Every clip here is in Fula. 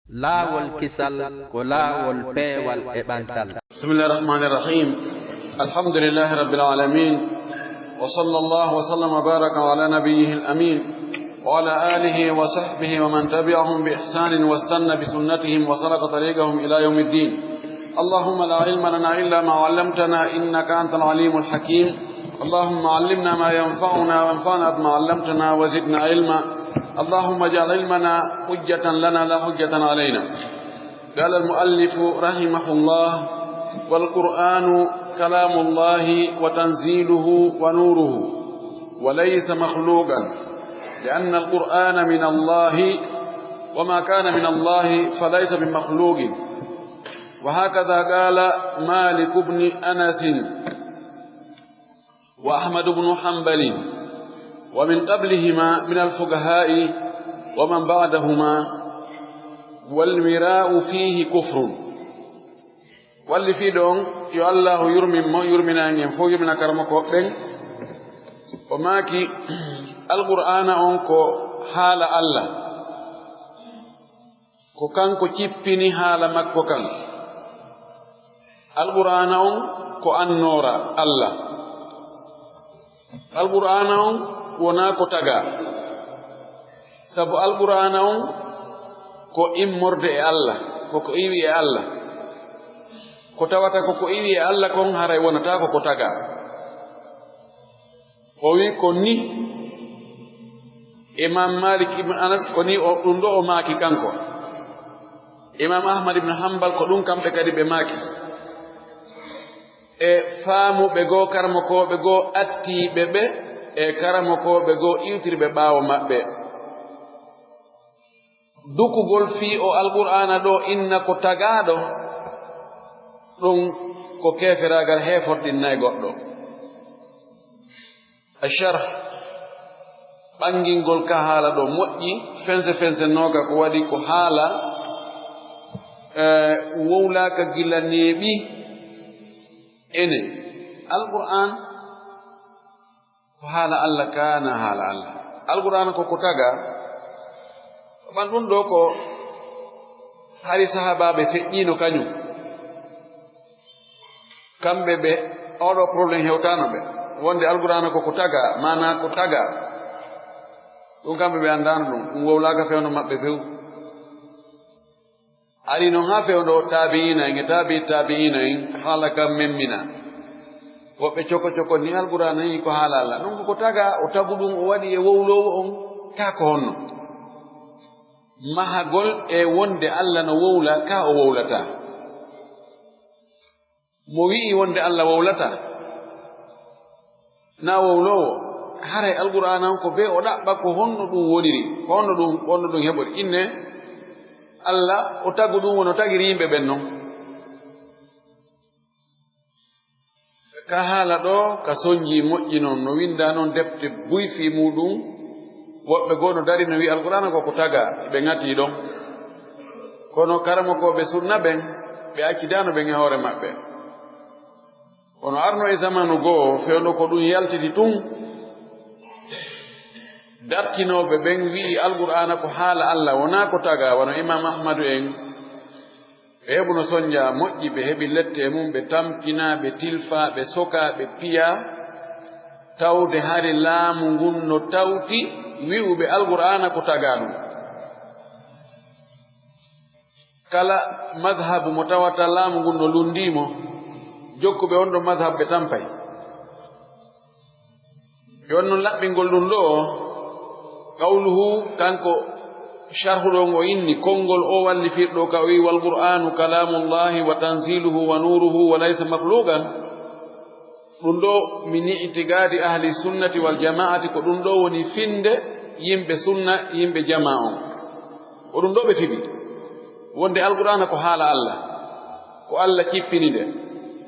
laawol kisal ko laawol peewal e ɓantal. Bismillahir Rahmanir Rahim. Alhamdulillahi Rabbil Alamin. Wa sallallahu wa sallam wa baraka ala nabiyyihil amin wa ala alihi wa sahbihi wa man tabi'ahum bi ihsanin wastanna bi sunnatihim wa salaka tariqahum ila yawmiddin. Allahumma la ilma lana illa ma 'allamtana innaka antal alimul hakim. Allahumma 'allimna ma yanfa'una wanfa'na bima 'allamtana wa zidna ilma. اللهم اجعل علمنا حجة لنا لا حجة علينا. قال المؤلف رحمه الله: والقرآن كلام الله وتنزيله ونوره وليس مخلوقا، لأن القرآن من الله وما كان من الله فليس بمخلوق. وهكذا قال مالك بن أنس وأحمد بن حنبل ومن قبلهما من الفقهاء ومن بعدهما. والمراء فيه كفر. واللي في دون يو الله يرمنا ينفو يرمنا كرمكو بين وماكي القرآن أنكو حال الله كو كانكو تشيبيني حال مكو كان القرآن أنكو النور الله القرآن wona ko taga sabu alqur'ana on ko immorde e Allah ko iwi e Allah ko tawata ko iwi e Allah kon haray wonata ko taga. O wi ko ni Imam Malik ibn Anas ko ni o ɗum ɗo o maaki kanko. Imam Ahmad ibn Hanbal ko ɗum kamɓe kadi ɓe maaki e faamuɓe goo karmokoɓe goo attiɓe ɓe e karamokoɓe goo iwtirɓe ɓaawo maɓɓe. dukugol fii o alqur'ana ɗo inna ko tagaɗo ɗum ko keferagal heforɗinnayi goɗɗo. Asharh ɓangingol ka haala ɗo moƴƴi fense noga ko waɗi ko haala wowlaka gila neeɓi ene alqur'an ko haala Allah kana haala Allah. alqur'ana ko taga ɓan ɗum ɗo ko hari sahabaɓe feƴƴino kañum kamɓe ɓe oɗo probléme hewtano ɓe wonde alqur'ana ko taga mana ko taga ɗum kamɓe ɓe andano ɗum wowlaka fewno maɓɓe few. ari noon ha fewno tabi'ina en e tabi'ina en haala kam memmina woɓɓe coko ni alqur'ana yi ko haala Allah non ko taga o tagu ɗum o waɗi e wowlowo on ka ko honno mahagol e wonde Allah no wowla ka o wowlata. mo wi'i wonde Allah wowlata na wowlowo haray alqur'ana on ko be o ɗaɓɓa ko honno ɗum woniri ko honno ɗum heɓori inne Allah o tagu ɗum wono tagiri yimɓe ɓen noon. ka haala ɗo ka soñji moƴƴi noon no winda noon defte buyfi muɗum woɓɓe goo no dari no wi alqur'ana ko taga ɓe ŋati ɗon kono karamokoɓe sunna ɓen ɓe accidano ɓen e hoore maɓɓe. kono arno e zamanu goo fewno ko ɗum yaltiti tun dartinoɓe ɓen wi'i alqur'ana ko haala Allah wona ko taga wono imam ahmadu en ɓe heɓu no soñja moƴƴi ɓe heɓi lette mum ɓe tampina ɓe tilfa ɓe soka ɓe piya tawde hari laamu ngun no tawti wi'uɓe alqur'ana ko taga ɗum. kala madhabu mo tawata laamu ngun no lundimo jokkuɓe on ɗo madhab ɓe tampay. yon noon laɓɓingol ɗum ɗo qawluhu kanko sharhuɗo ngo inni konngol o wallifirɗo ka o wi walqur'anu kalamullahi wa tanziluhu wa nuruhu wa laysa makhluqan. ɗum ɗo min itigadi ahli sunnati wal jama'ati ko ɗum ɗo woni finde yimɓe sunna yimɓe jama on ko ɗum ɗo ɓe fiɓi wonde alqur'ana ko haala Allah ko Allah cippini nde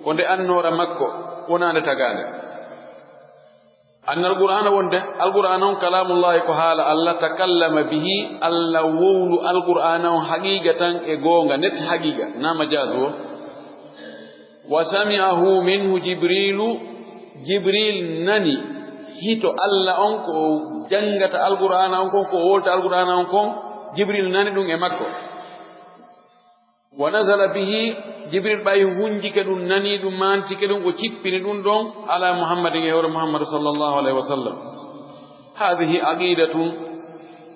ko nde annora makko wonande tagade. anna alqur'ana wonde alqur'ana on kalamullahi ko haala Allah takallama bihi Allah wowlu alqur'ana on haqiqatan e goonga net haqiqa na majaz o. wa sami'ahu minhu jibril nani hito Allah on ko jangata alqur'ana on kon ko wolta alqur'ana on kon jibril nani ɗum e makko ونزل به جبريل باي هونجي كدون ناني دو مانتي كدون او تشيبيني دون دون على محمد غير محمد صلى الله عليه وسلم هذه عقيدة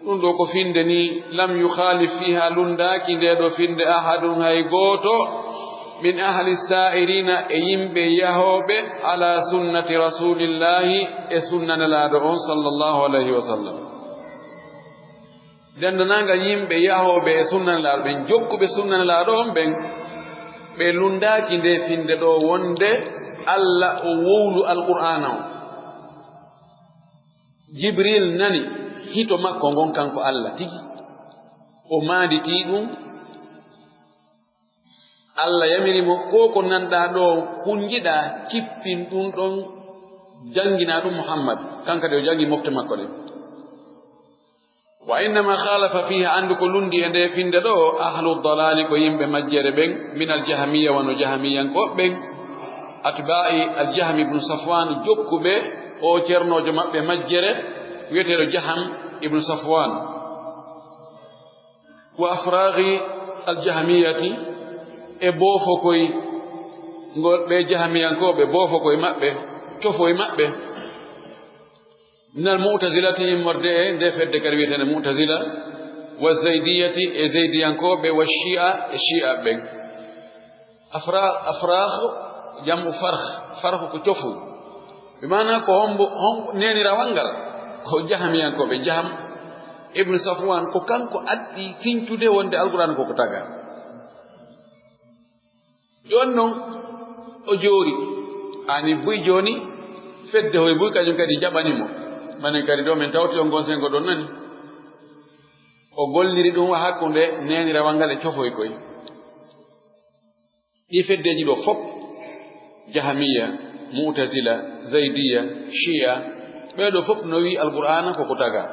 دون دو كو فيندني لم يخالف فيها لونداكي دو فيند احد هاي غوتو من أهل السائرين أيم بيهوب على سنة رسول الله سنة الأدعون صلى الله عليه وسلم دندنا يم بيهوب سنة الأدعون جوك بسنة الأدعون بين بلوندا كinde finde do wonde alla o wowlu alqur'ana jibril nani hito makko gon kanko alla tigi o maaditi dum Allah yamiri mo ko nanda do kunjida kippin dum don jangina dum Muhammad kanka de jangi mofte makko de wa inna ma khalafa fiha andu ko lundi ende finde do ahlud dalal ko yimbe majjere ben min al jahmiyya wa no jahmiyan ko ben atba'i al jahm ibn safwan jokkube o cernojo mabbe majjere wiyete jaham ibn safwan wa afraghi al jahmiyati e bofo koy ngol be jahmiyankobe bofo koy mabbe tofo e mabbe minal mu'tazilati morde de fedde karwitene mu'tazila wa zaydiyati e zaydiyankobe wa shi'a e shi'a ben afragh jamu farh ko tofu be mana ko hombo neni rawangal ko jahmiyankobe jaham ibn safwan ko kanko addi sintude wonde alquran ko taga jonno o jori ani buy joni fedde hoy buy kanyum kadi jabani mo manen kadi do men tawti on gonsen go don nani o golliri dum hakkunde neni rawangale cofoy koy di feddeji do fop jahmiya mu'tazila zaydiya shia be do fop no wi alqur'ana ko taga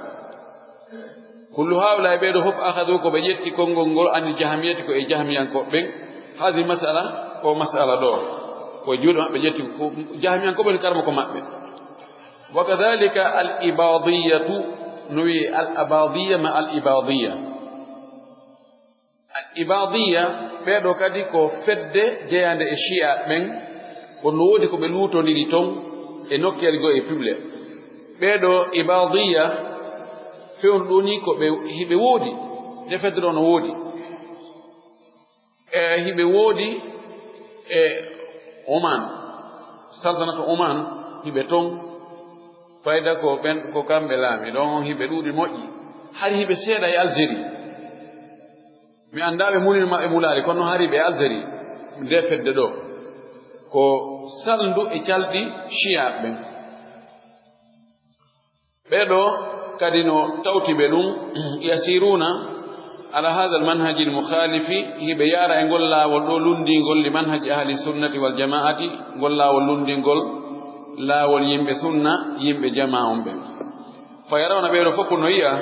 kullu hawla be do fop akhadu ko be yetti kongol ngol ani jahmiyati ko e jahmiyan ko ben هذه مسألة أو مسألة دور وجود ما بيجي جهميان كبر كرم كمأبه وكذلك الإباضية نوي الأباضية مع الإباضية الإباضية بيدو كدي كو فد جيان الشيعة من ونودي كو بلوتو نيتون إنوكي ألغو إبلي بيدو إباضية فيون دوني كو بيودي نفدرون وودي hibe wodi Oman saltanatu Oman hibe ton fayda ko ben ko kambe lami don hibe dudi moji hari hibe seeda e Algérie mi andabe munir ma e mulari kono hari be Algérie de fedde do ko salndu e caldi shia ben bedo kadino tawti be dum yasiruna على هذا المنهج المخالف هي بيارا نقول لا ولوندي نقول لمنهج أهل السنة والجماعة نقول لا ولوندي نقول لا واليم بسنة يم بجماعة بهم فيرون بيرفقوا نيا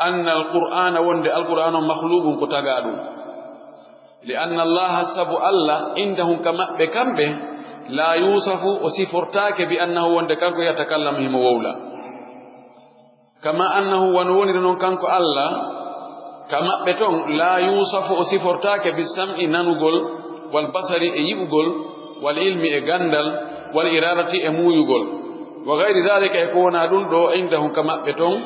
أن القرآن وند القرآن مخلوق كتاعدو لأن الله سب الله عندهم كما بكمبه لا يوصف وصفرتاك بأنه وند كانكو يتكلم هم وولا كما أنه ونون كانكو الله كما بتون لا يوصف وصفرتاك بالسمع نانوغول والبصر ايغول والعلم اغاندال والإرادة امويغول وغير ذلك يكون دون دو عندهم كما بتون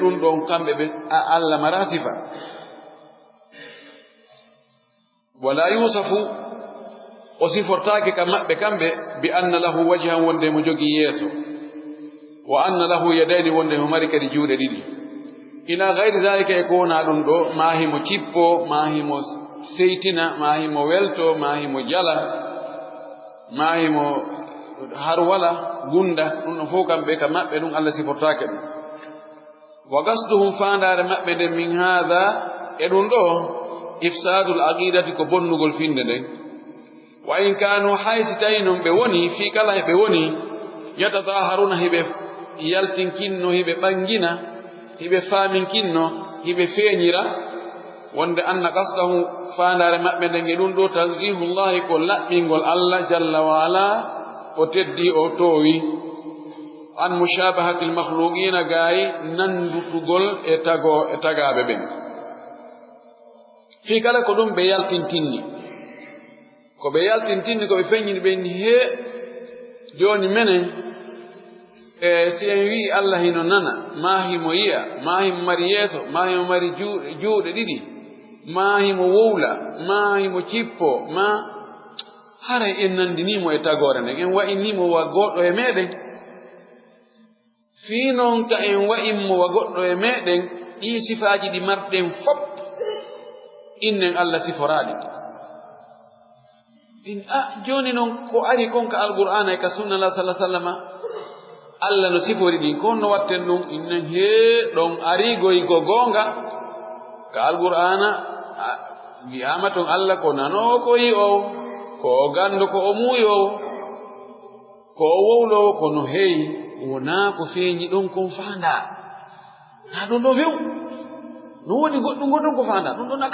دون دون كامبه الله مراسفا ولا يوصف وصفرتاك كما بكامبه بأن له وجها وندي مجوغي يسو وأن له يدين وندي مركه دي جوده ديدي إلى غير ذلك يكون أدندو ما هي مكيبو ما هي سيتنا ما هي مويلتو ما هي مجالا ما هي هرولا غندا نفوكم بك ما بدون الله سيفرتاك وقصدهم فاندار ما بد من هذا أدندو إفساد العقيدة كبنغول فيندن وإن كانوا حيثتين بوني في كلا بوني يتظاهرون هبه يلتنكنو هبه بانجينا hibe famin kinno hibe feñira wonde anna qasdahu faandare mabbe de dum do tanzihullahi ko labbingol Allah jalla wa ala o teddi o towi an mushabahatil makhluqina gaay nandutugol e tagabe ben fi kala ko ɗum ɓe yaltintinni ko ɓe yaltintinni ko ɓe feññini ɓe ni he joni menen si en wi Allah hino nana ma himo yi'a ma himo mari yeeso ma himo mari juuɗe ɗiɗi ma himo wowla ma himo cippo ma haray en nandinimo e tagore nden en wa'inimo wa goɗɗo e meɗen fii noon ka en wa'inmo wa goɗɗo e meɗen ɗi sifaji ɗi marɗen fop innen Allah siforaɗi joni noon ko ari kon ka alqur'ana e ka sunna Allah sallallahu alaihi wasallam Allah no sifori ɗin kon no watten ɗum innen ɗon ari goygo gonga ka alqur'ana wiyama ton Allah ko nano ko yi'o ko gando ko o muuyo ko o wowlo ko no heeyi wona ko feeñi ɗon kon faanda na ɗum ɗo few no woni goɗɗum gonɗon ko faanda ɗum ɗon na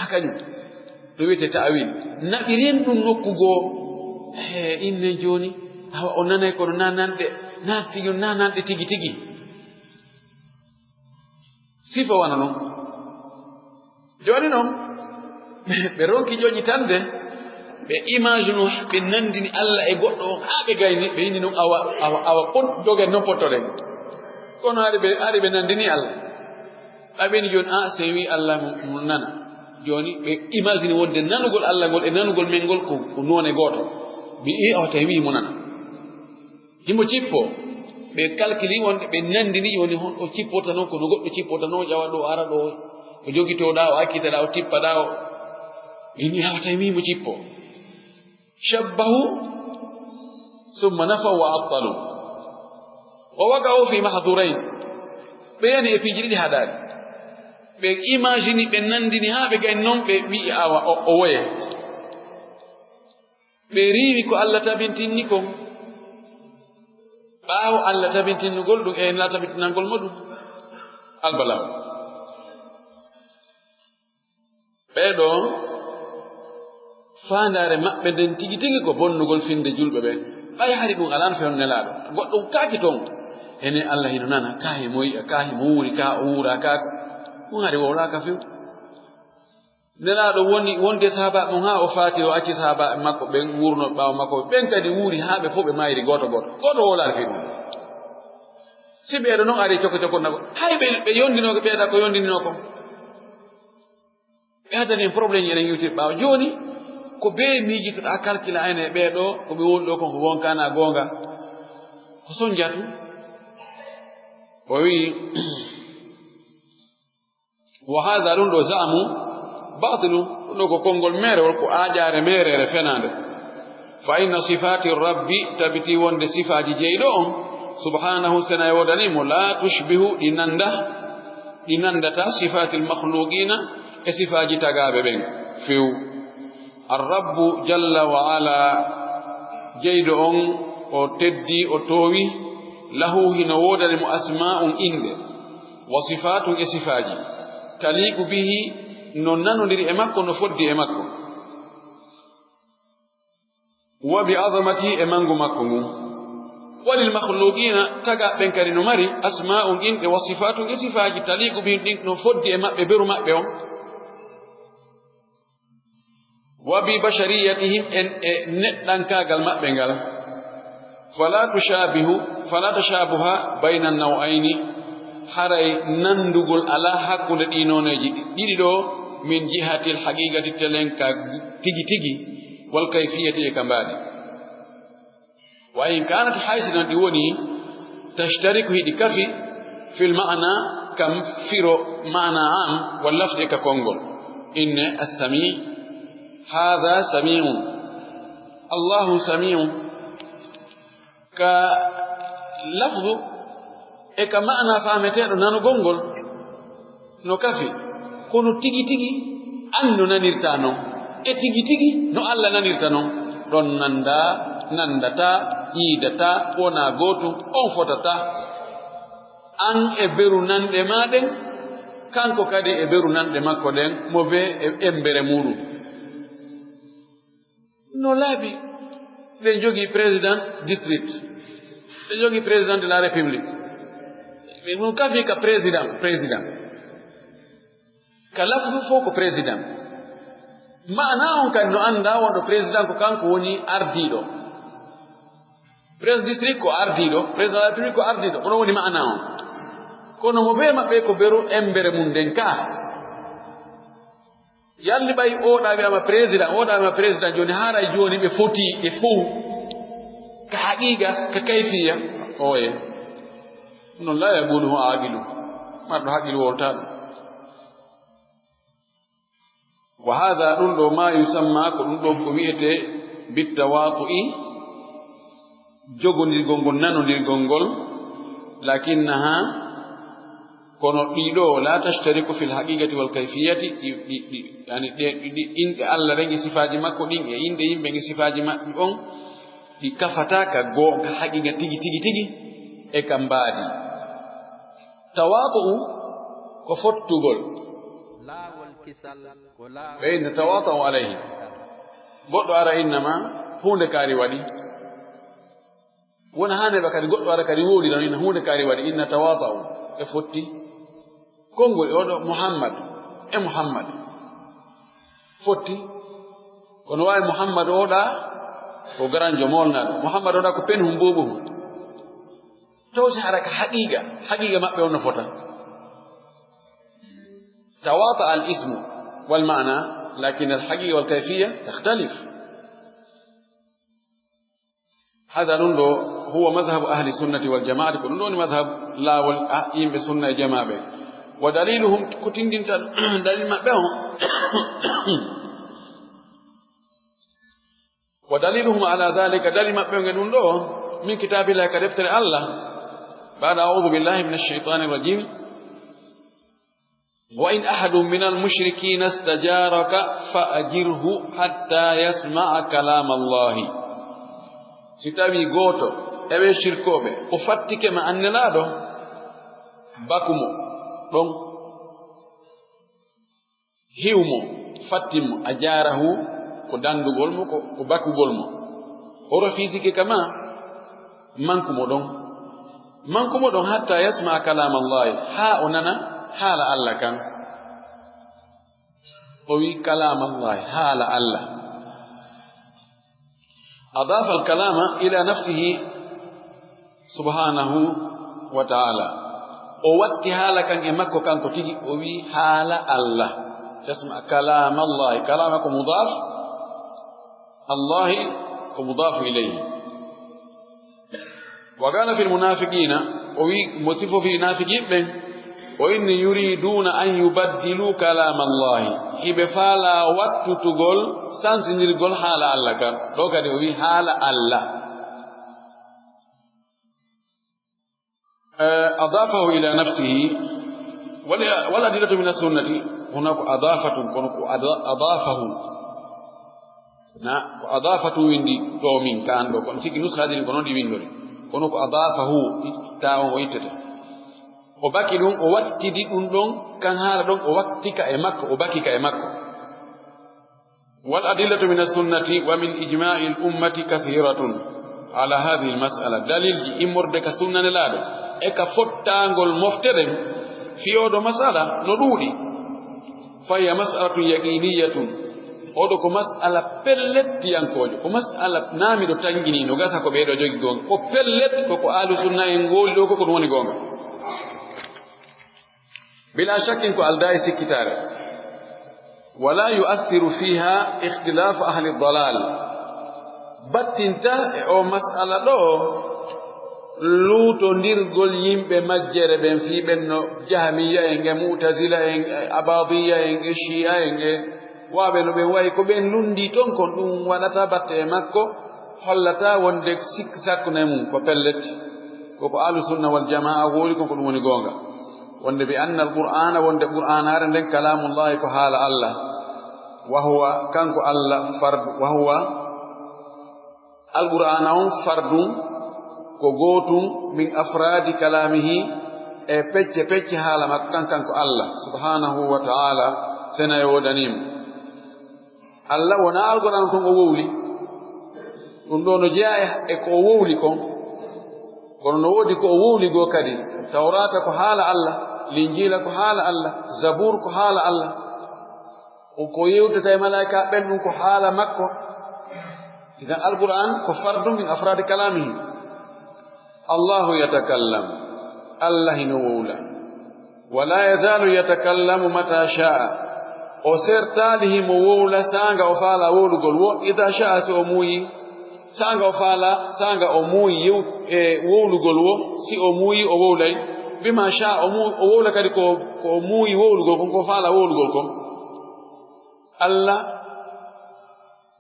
kañum ɗo wiyete ta'wil naɓiren ɗum nokkugoo innen joni awa o nanay kono nananɗe tigi tigi sifa wana noon joni noon ɓe ronki ƴoƴitande ɓe image no ɓe nandini Allah e goɗɗo on haa ɓe gayni ɓe yini noon awa jogen noon pottoɗen kono ari ɓe nandini Allah ɓaɓeni joni so wi Allah mo nana joni ɓe imagine wonde nanugol Allah ngol e nanugol men ngol ko none goto ɓe awa tawi wi mo nana himo cippo ɓe calculi wonde ɓe nandini woni hon o cippota noon kono goɗɗo cippota noon ƴawa ɗo ara ɗo o jogitoɗa o akkitaɗa o tippaɗa o ini awa tawi wi mo cippo shabbahu summa nafaw wa abtalu wa waqa'u fi mahdurain ɓe yani e piiji ɗiɗi haɗaɗi ɓe imagine ɓe nandini haa ɓe gayni noon ɓe wi'i awa o woye ɓe riiwi ko Allah tabintinni kon ɓaawo Allah tabintinnugol ɗum e la tabintinangol muɗum albalaw ɓeeɗo faandaare maɓɓe nden tigi tigi ko bonnugol finde julɓe ɓe ɓay hari ɗum alan fewn nelaaɗo goɗɗo kaaki toon ene Allah hino nana ka himo yi'a ka himo wuuri ka o wuura kaako ɗum hari wowlaaka few nelaaɗo wonde sahaba ɗum haa o faati o acci sahaba makko ɓen wuurno ɓaawo makko ɓen kadi wuuri haa ɓe fof ɓe mayri goto wowlaade few ɗum si ɓeeɗo noon ari coko nago hay ɓe yondinoko ɓeeɗa ko yondinino kon ɓe addani en probléme enen iwtir ɓaawo jooni ko bee miijitoɗa calcula ene ɓeeɗo ko ɓe woni ɗo kon ko wonkana goonga ko son jatu o wii wa hada ɗum ɗo zaamu batilu ɗum ɗo ko konngol meerewol ko aaƴaare meereere fenaande fa inna sifati rabbi tabiti wonde sifaaji jeyɗo on subhanahu sena e wodanimo la tushbihu ɗi nandata sifati lmakhluqina e sifaaji tagaaɓe ɓen few arrabbu jalla wa ala jeyɗo on o teddi o toowi lahu hino wodanimo asma'un inde wa sifatun e sifaaji taliqu bihi no nanodiri e makko no foddi e makko wa bi azamatihi e mangu makko ngun walil makhluqina taga ɓen kadi no mari asma'un inde wa sifatun e sifaaji taliqu bihi ɗin no foddi e maɓɓe beru maɓɓe on wa bi bashariyatihim en e neɗɗankagal maɓɓe ngal fala tashabuha bayna an-naw'aini haray nandugol ala hakkunde ɗi noneji ɗiɗi ɗo min jihati al-haqiqati telenka tigi tigi wal kayfiyati e kambadi wa in kanat haysinan ɗi woni tashtariku hiɗi kafi fil ma'na kam firo ma'na am wal lafzi ka kongol inne as-sami' هذا سميع الله سميع كلفظ كمعنى فهمتين نانو غونغول no kafi kono tigi tigi anno nanirta non e tigi tigi no Allah nanirta non don nandata yidata wona goto on fotata an e beru nande maden kanko kadi e beru nande makko den mo be embere muɗum no laabi ɓe jogi président district ɓe jogi président de la république ɗum kafi ka président kalafdu foko president maana on kan no anda wondo president ko kanko woni ardido president district ko ardido president republic ko ardido kono woni maana on kono mo be mabbe ko beru embere mun den ka yalli bay oda wi ama president joni haray joni be foti e fu ka haqiqa ka kayfiya oye non la yaqulu aqilu mardo haqilu wolta wa hadha dundo ma yusamma ko dundo ko wiete bitawatu'i jogondirgol ngol nanondirgol ngol lakinnaha kono ɗiɗo la tashtariku fil haqiqati wal kayfiyati yani inde Allah rengi sifaji makko ɗin e inde yimɓe ngi sifaji maɓɓe on ɗi kafata ka goonga haqiqa tigi e ka mbaadi tawatu ko fottugol ɓeyde tawatu alayhi goɗɗo ara innama hunde kaari waɗi wona hande ɓa kadi goɗɗo ara kadi woodi tan inna hunde kaari waɗi inna tawatu e fotti konngol oɗo muhammad fotti kono wawi muhammad oɗa ko garanjo molnaɗo muhammad oɗa ko pen hum bobo hum tawsi hara ka haqiqa maɓɓe on no fota tawata al ismu wal ma'na lakin al haqiqa wal kayfiyya takhtalif هذا نندو هو مذهب أهل السنة والجماعة كلهم مذهب لا والأئمة بالسنة الجماعة ودليلهم كتين دليل ما بهم ودليلهم على ذلك دليل ما بهم نندو من كتاب الله كدفتر الله بعد أعوذ بالله من الشيطان الرجيم وإن أحد من المشركين استجارك فأجره حتى يسمع كلام الله sitawi goto ewe shirkobe o fattike ma annelado bakumo don hiwmo fattimo ajarahu ko dandugol mo ko bakugol mo o rafisike kama mankumo don hatta yasma kalam Allah ha onana hala Allah kan o wi kalam Allah hala Allah أضاف الكلام إلى نفسه سبحانه وتعالى أوتي حالا كان إمكو كان كتيجي أوي حالا الله تسمع كلام الله كلامكم مضاف الله ومضاف إليه وكان في المنافقين أوي مصف في منافقين وإن يريدون أن يبدلوا كلام الله إبفالا واتتقول سانسنجر قول حال الله كان لو كان يقول حال الله أضافه إلى نفسه والأدلة من السنة هناك أضافه ويندي دومين كان دو كون سيكي نسخة دي كونو دي ويندوري هناك أضافه تاو ويتته o baki dum o wattidi dum don kan hala don o wattika e makko o baki ka e makko wal adillatu min as-sunnati wa min ijma'i al-ummati kathiratun ala hadhihi al-mas'ala dalil ji imorde ka sunna ne laado e ka fottangol moftere fi odo mas'ala no dudi fa ya mas'alatu yaqiniyatun odo ko mas'ala pellet yankojo ko mas'ala nami do tangini no gasa ko beedo jogi gonga ko pellet ko ahlu sunna en gol do ko woni gonga بلا شك إنكو الدائس كتاره ولا يؤثر فيها اختلاف أهل الضلال باتنتا أو مسألة دو لوتو نيرغول يمبه مجره بن في بنو جهمية إنغ معتزلة إنغ أباضية إنغ شيعة إنغ وابنو بن واي كو بن لوندي تون كون دون وداتا باتي مكو حلتا وندك سك ساكو نمو كو بلت كو أهل السنة والجماعة غولكم كو موني غونغا wonde bi anna alqur'ana wonde qur'anare nden kalamullahi ko haala Allah wa huwa kanko Allah fard wa huwa alqur'ana on fardun ko gotum min afradi kalamihi e pecce haala makko kanko Allah subhanahu wa ta'ala sena yodanim Allah wona alqur'an ton o wowli dum do no jeya e ko wowli kon kono no wodi ko o wowli go kadi tawrata ko haala Allah linjila ko haala Allah zabur ko haala Allah o ko yewtata e malaika ɓen ko haala makko idan alquran ko fardum min afradi kalamihi allahu yatakallam allah hino wowla wala yazalu yatakallamu mata sha'a o sertaali himo wowla sanga o faala wowlugol wo ida sha'a si o muuyi sanga o faala sanga o muuyi wowlugol wo si o muuyi o wowlay bima sha'a o wowla kadi ko muuyi wowlugol kon ko faala wowlugol kon Allah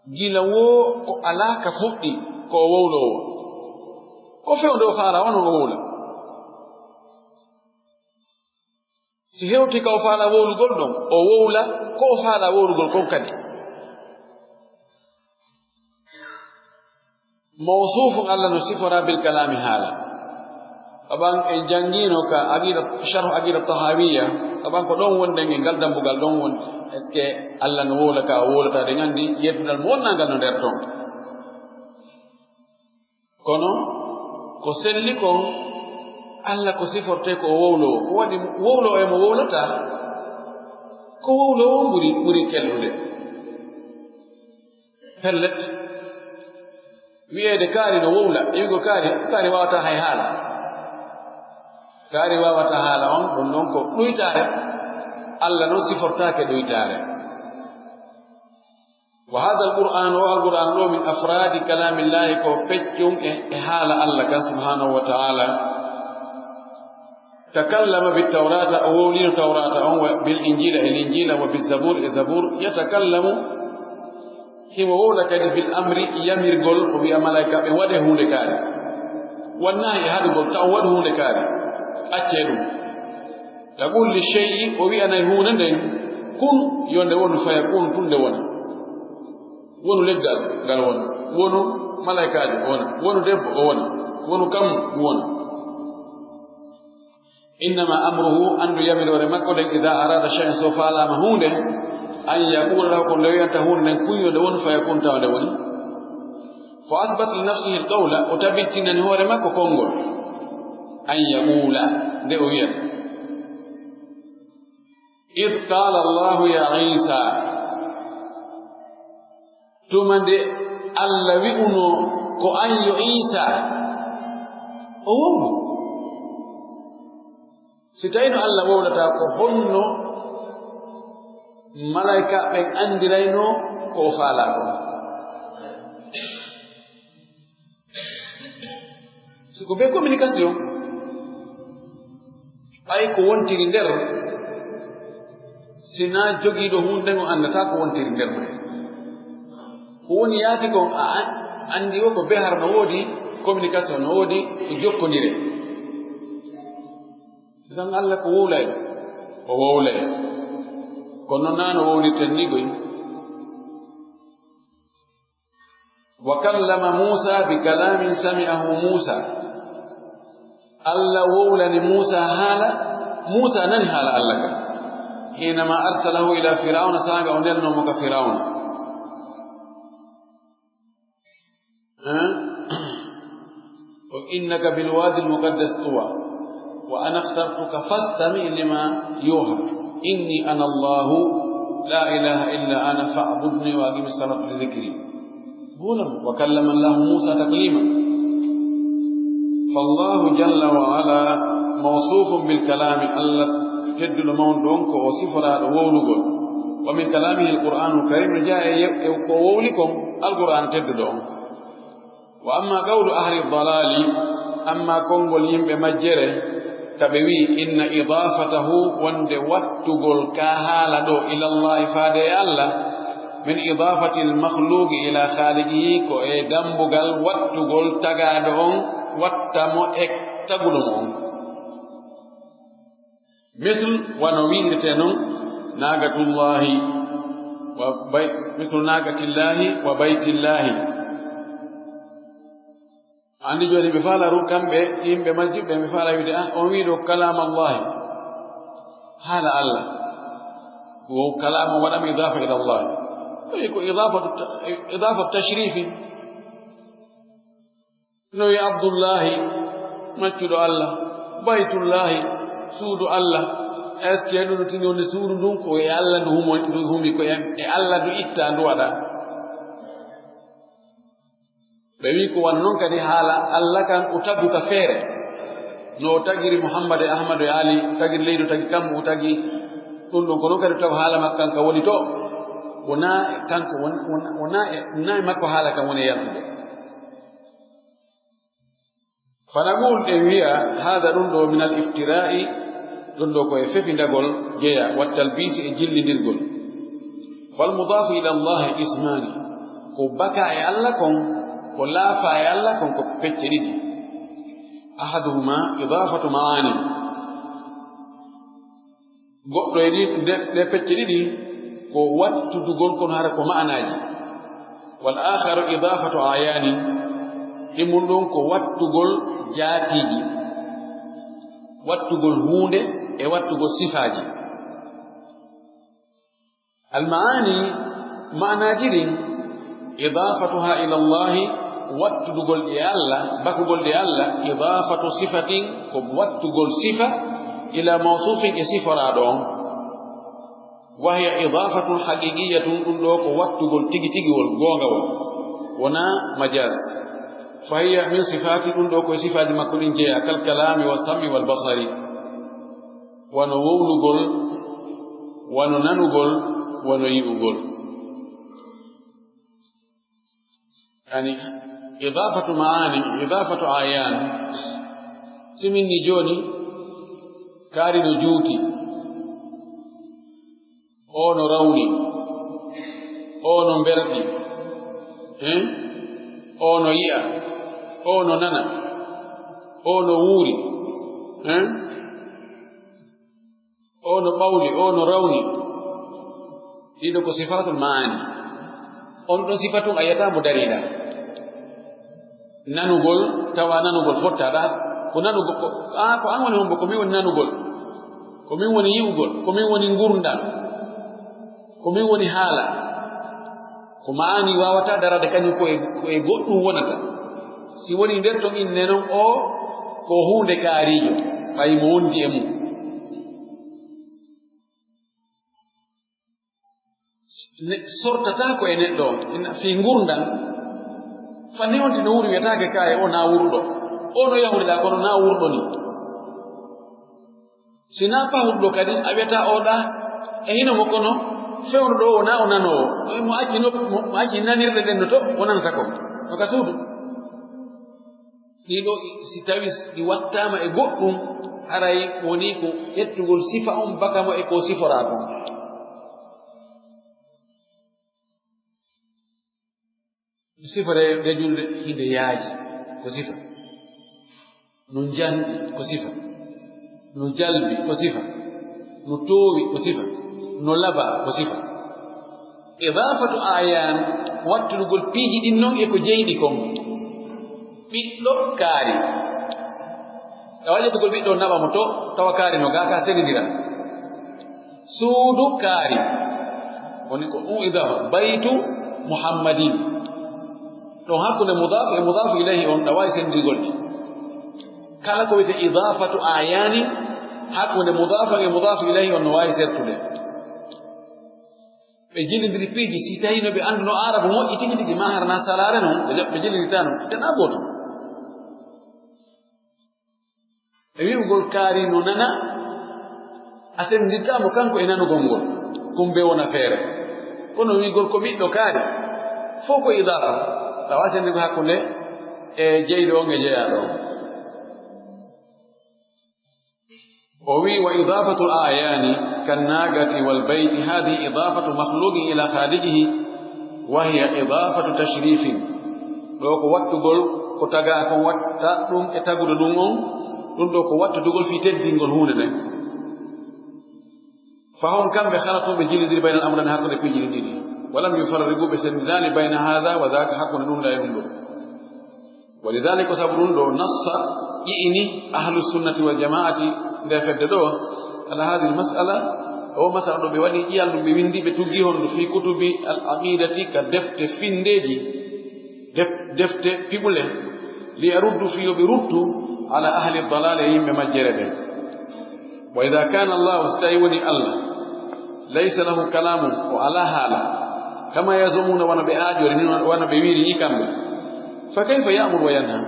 gila wo ko alaka fuɗɗi ko wowlowo ko fewde o faala wono o wowla si hewti ka o faala wowlugol ɗon o wowla ko o faala wowlugol kon kadi mawsufun Allah no sifora bil kalami haala aban en jangino ka aqida sharh aqida tahawiyya aban ko ɗon wonde nge ngal dambugal ɗon wonde est ce que Allah no wowla ka o wowlata de gandi yeddunal mo wonnangal no nder ton kono ko selli kon Allah ko siforte ko wowlo ko wadi wowlo e mo wowlata ko wowlo o ɓuri kellude pellet wi'ede kaari no wowla wigo kaari wawata hay haala kaari wawata haala on ɗum noon ko ɗuytare Allah noon sifortake ɗuytare wa hada alquran ɗo min afradi kalamillahi ko peccum e haala Allah ka subhanahu wa ta'ala takallama bitawrata o wowlino tawrata on bil injila e linjila wa bizabur e zabur yatakallamu himo wowla kadi bil amri yamirgol o wi'a malaika ɓe waɗe hunde kaari wannahi e haɗugol taw waɗu hunde kaari acce ɗum yaqul li shay'i o wi'anayi hunde nden kun yonde wonu fayakun tunde wona wonu leggal ngal wona wonu malaikaji wona wonu debbo o wona wonu kam wona innama amruhu andu yamirore makko nden ida arada shay'an so faalama hunde an yaqula lahu ko nde wiyanta hunde nden kun yonde wonu fayakun tawa nde woni fa asbata li nafsihi alqawla o tabittinani hoore makko konngol an yaqula nde o wiyata إذ قال الله يا عيسى تمند اللوئنو كو أن عيسى أولو ستين الله وولتا كو هنو ملايكة بين أندرينو كو فالاكو سكو بي communication ay ko wontiri nder sina jogiiɗo hunde ngo andata ko wontiri nder may ko woni yaasi kon a andi o ko behar no woodi communication no woodi e jokkodire idan Allah ko wowlay o wowlay kono noon no wowlirten ni goy wa kallama Musa bi kalamin sami'ahu Musa Allah wowlani Musa haala Musa nani haala Allah ka حينما أرسله إلى فرعون ساقا ونلنا مك فرعون وإنك بالوادي المقدس طوى وأنا اخترتك فاستمع لما يوحى إني أنا الله لا إله إلا أنا فاعبدني وأقم الصلاة لذكري وكلم الله موسى تكليما فالله جل وعلا موصوف بالكلام الله تدل مون دونك او صفرا وولغول ومن كلامه القران الكريم جاء وولكم القران تدل واما قول اهل الضلال اما كونغول يمبه ماجره تبوي ان اضافته وند واتغول كحالا دو الى الله فادي الله من اضافه المخلوق الى خالقه كو اي دمبغال واتغول تغادون واتامو اك تغولون مثل ونويرتنون ناقة الله مثل ناقة الله وبيت الله عندي جوني بفعل ركام بيم بمجيب بفعل يدعى أمير كلام الله هذا الله وكلام ولم إضافة إلى الله ويكون إضافة تشريف نوي عبد الله مجد الله بيت الله suudu Allah est ce que ɗum tini woni suudu ndun ko e Allah ndu humi ko e Allah ndu itta ndu waɗa ɓe wi ko wan noon kadi haala Allah kan o tagu ka feere no o tagiri Muhammad e Ahmad e Ali o tagiri leydi o tagi kam o tagi ɗum ɗon ko noon kadi taw haala makko kan ka woni to wona kanko wona e makko haala kan woni yaltude fanagol e wiya haada ɗum ɗo min al iftira'i ɗum ɗo koye fefindagol jeya wa talbisi e jillidirgol fal mudafu ila Allah ismani ko baka e Allah kon ko laafa e Allah kon ko pecce ɗiɗi ahaduhuma idafatu ma'ani goɗɗo e ɗe pecce ɗiɗi ko wattudugol kon hara ko ma'anaji wal akharu idafatu ayani ɗimum ɗon ko wattugol jaatiji wattugol hunde e wattugol sifaji al ma'ani ma'anaji ɗin idafatuha ila Allah wattudugol ɗi Allah bakugol ɗi Allah idafatu sifatin ko wattugol sifa ila mawsufin e sifaraɗo on wa hiya idafatun haqiqiyatun ɗum ɗo ko wattugol tigi tigiwol gongawol wona majaz fa hiya min sifati ɗum ɗo koye sifaji makko ɗin jeeya kal kalami wa sam'i wal basari wano wowlugol wano nanugol wano yi'ugol yani idafatu ma'ani idafatu ayan siminni joni kaari no juuti ono rawni ono mberɗi ono yi'a ono nana ono wuuri ono ɓawli ono rawni ɗiɗo ko sifatul ma'ani on ɗon sifatum a yiyatamo dariɗa nanugol tawa nanugol fottaɗa ko nanugol ko an woni hombo komin woni nanugol komin woni yi'ugol komin woni ngurdal komin woni haala ko ma'ani wawata darade kañum koye goɗɗum wonata si woni nder ton inne noon o ko hunde kaarijo ɓayi mo wondi e mum sortata ko e neɗɗo o fi ngurdal fanni wonti no wuri wiyetake kaye o na wurɗo o no yahuɗa kono na wurɗo ni sina pahurɗo kadi a wiyata oɗa e hino mo kono fewno ɗo wona o nanowo mo acci nanirɗe ɗen no to o nanata ko no ka suudu ɗiɗo si tawi ɗi wattama e goɗɗum haray woni ko ƴettugol sifa on baka mo e ko sifora kon sifare rejulde hinde yaaji ko sifa no janɗi ko sifa no jalbi ko sifa no toowi ko sifa no laba ko sifa idafatu ayan wattudugol piiji ɗin noon e ko jeyɗi kon ɓiɗɗo kaari a waƴetugol ɓiɗɗo naɓa mo to tawa kaari no ga ka senidira suudu kaari woni ko ɗum idafa baytu muhammadin ɗon hakkunde mudafu e mudafu ilayhi on ɗa wawi sendirgol ɗi kala ko wiyete idafatu ayani hakkunde mudafu e mudafu ilayhi on no wawi sertude ɓe jillidiri piiji si tawi no ɓe andu no arabu moƴƴi tigi tigi ma harna salare noon ɓe jillidita noon tena goto e wi'ugol kaari no nana a sendirtamo kanko e nanugol ngol kumbe wona feere kono wi'ugol ko ɓiɗɗo kaari fof ko idafa tawa sendirgo hakkunde e jeyɗo on e jeyaɗo on o wi wa idafatu l ayani kannagati walbayti hadihi idafatu makhluqin ila khaliqihi wa hiya idafatu tashrifin ɗo ko wattugol ko taga kon watta ɗum e tagude ɗum on ɗum ɗo ko wattudugol fi teddingol hunde nden fahon kamɓe halatuɓe jillidiri bayna al amrani hakkunde piiji ɗin ɗiɗi walam yufarrigu ɓe sendidani bayna hada wa dhaka hakkunde ɗum ɗa e ɗum ɗo walidhalika sabu ɗum ɗo nassa ƴi'ini ahlu sunnati wal jama'ati nde fedde ɗo ala hadi l mas'ala o masala ɗo ɓe waɗi ƴiyal ɗum ɓe windi ɓe tuggi hon fi kutubi al aqidati ka defte findeji defte piɓule li yaruddu fi yo ɓe ruttu ala ahli dalal e yimɓe majjere ɓen وإذا كان الله استيوني الله ليس له كلام وعلى حاله كما يزعمون ونبي آجر ونبي ويري كامل فكيف يأمر وينهى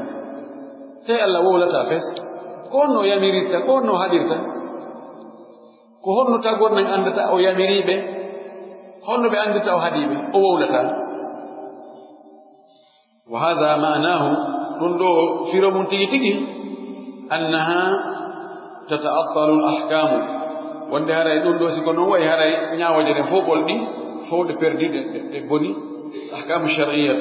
تي الله ولا تافس كونو يميرتا كونو حديرتا كونو تاغور نان اندتا او يميريبه هونو بي اندتا او حديبه او ولتا وهذا معناه كندو فيرمون تيجي أنها تتعطل الأحكام وندي هراي دو سيكونو واي هراي نياوجي فوبول دي فود بيردي دي بوني احكام الشرعيه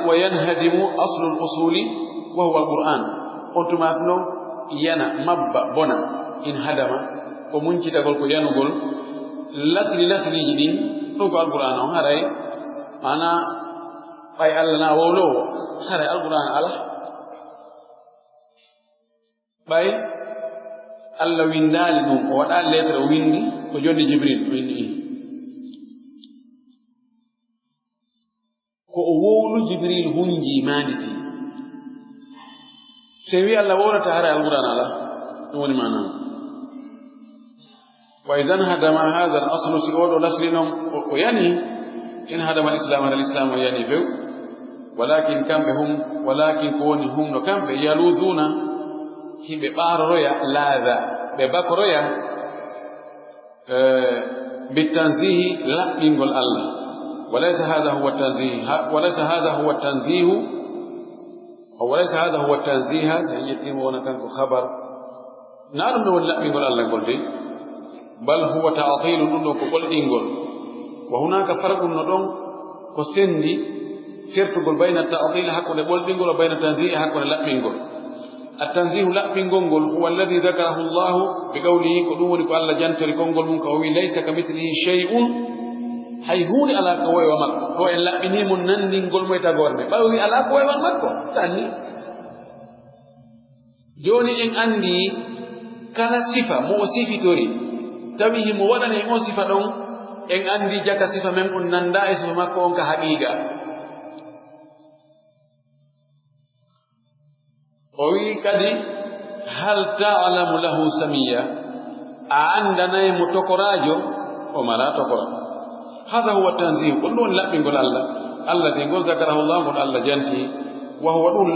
وينهدم اصل الاصول وهو القران قلت ما نو ينا مبا بنا ان هدم ومنجي دغول كو يانغول لاسلي جدي نو القران هراي انا باي الله نا وولو هراي القران الله باي Allah windali dum o wada lettre o windi ko jonni Jibril windi ko o wowlu Jibril hunji manditi sewi Allah wowrata hara alquran ala dum woni manam wa idan hadama hadha al-asl si'odo laslinum o yani in hadama al-islam al-islam yani few walakin kambe hum walakin koni hum no kambe yaluzuna himbe ɓaroroya laada ɓe bakoroya bitanzihi laɓɓingol Allah walaysa hadha huwa tanzihu aw walaysa hadha huwa tanziha so yettima wona kanko khabar na ɗum ɗo woni laɓɓingol Allah ngol de bal huwa ta'tilu ɗum ɗo ko ɓolɗingol wa hunaka farqun no ɗon ko sendi sertugol bayna ta'til hakkunde ɓolɗingol o bayna tanzihi hakkunde laɓɓingol التنزيه لا من غونغول هو الذي ذكره الله بقوله كدومني كو الله جانتري غونغول مون كو ليس كمثله شيء هيهون على كوي ومك هو ان لا بني من ننديغول موي تاغورني باوي على كوي ومك تاني جوني ان اندي كلا صفه مو صفي توري تبيه مو وداني مو صفه دون ان اندي جاكا صفه ميم ان نندا اسو مكو اون كحقيقه وي كدي هل تعلم له سميا عندنا متقراجو وما لا تقرا هذا هو التنزيه كلون لا بنقول الله الذي يقول ذكره الله من الله جنتي وهو دول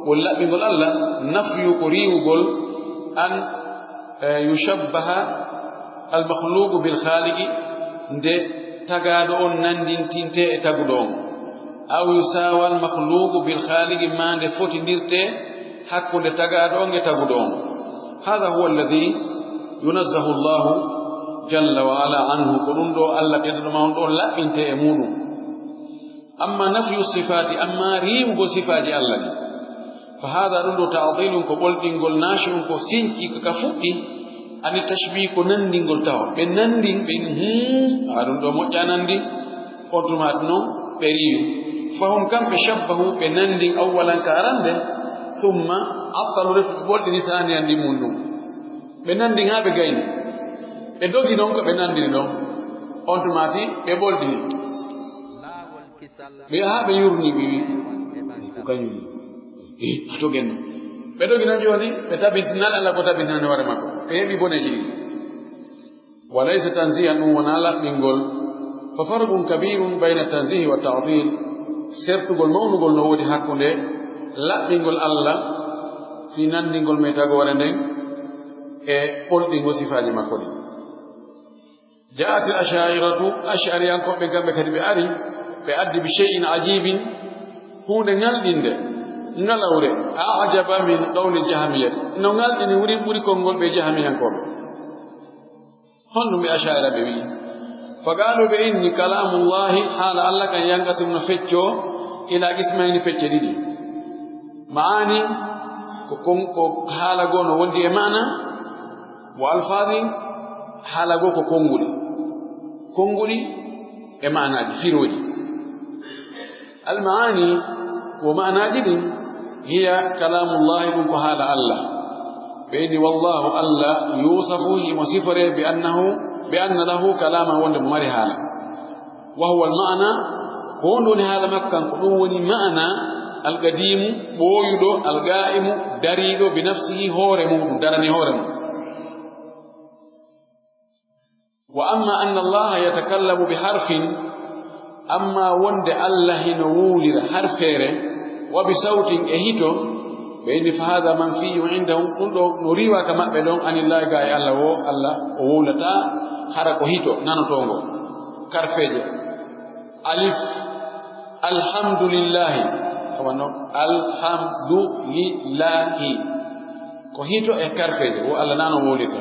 ولا بنقول الله نفي قريب قول ان يشبه المخلوق بالخالق دي تغادو نندين تنتي تغدون او يساوى المخلوق بالخالق ما دي فوتي ديرتي hakkunde tagaado nge tagudo on hada huwa alladhi yunazzahu Allah jalla wa ala anhu ko dum do Allah teddo ma on do labbinte e mudum amma nafyu sifati amma rimugo sifaji Allah ni fa hada dum do ta'dilun ko boldingol nashun ko sinki ko kafuddi ani tashbih ko nandingol taw be nandin be adum do mojjanandi fotumat no be riyu fahum kam be shabbahu be nandin awwalan karande ثم أبطلوا رفق بولد نسان يندي مندو بنان دي ها بغين بدوغي نونك بنان دي نون أنتماتي ببولد ني بها بيورني بيبي كوكانيو هاتو جن بدوغي نان جواني بتابنتنا على كتابنتنا نواري مكو كيبي بونجي وليس تنزيها ونالا بنقول ففرق كبير بين التنزيه والتعطيل سيرتو قول مونو قول نودي حقو laɓɓingol Allah fi nandingol me tagore nden e ɓolɗingo sifaji makko ɗi jaati l ashairatu ashariyankoɓe kamɓe kadi ɓe ari ɓe addi bi shay'in ajibin hunde ngalɗinde ngalawre ajaba min qawli jahamiyati no ngalɗini wuri ɓuri konngol ɓe jahamiyankoɓe honɗum ɓe ashaira ɓe wi fa qalu ɓe inni kalamullahi haala Allah kan yankasim no fecco ila qismayni pecce ɗiɗi maani ko haala goo no wondi e maana wa alfaadi haala goo ko konnguli e maanaaji firooji almaani wo maanaaji ɗin hiya kalamullahi ɗum ko haala Allah ɓeyni wallahu Allah yusafu himo sifore bi anna lahu kalama wonde mo mari haala wa huwa almaana ko wonde woni haala makko kan ko ɗum woni maana alqadimu boyudo alqaimu darido bi nafsihi hore mudum darani hore mum wa amma anna Allah yatakallamu bi harfin amma wonde Allah hino wulira harfere wa bi sautin e hito bayni fa hada man fi indahum kundo no riwa kama be don anillahi ga Allah wo Allah o wulata hara ko hito nanotongo karfeje alif alhamdulillah wano alhamdulillahi ko hito e karfeje wo Allah nano wolita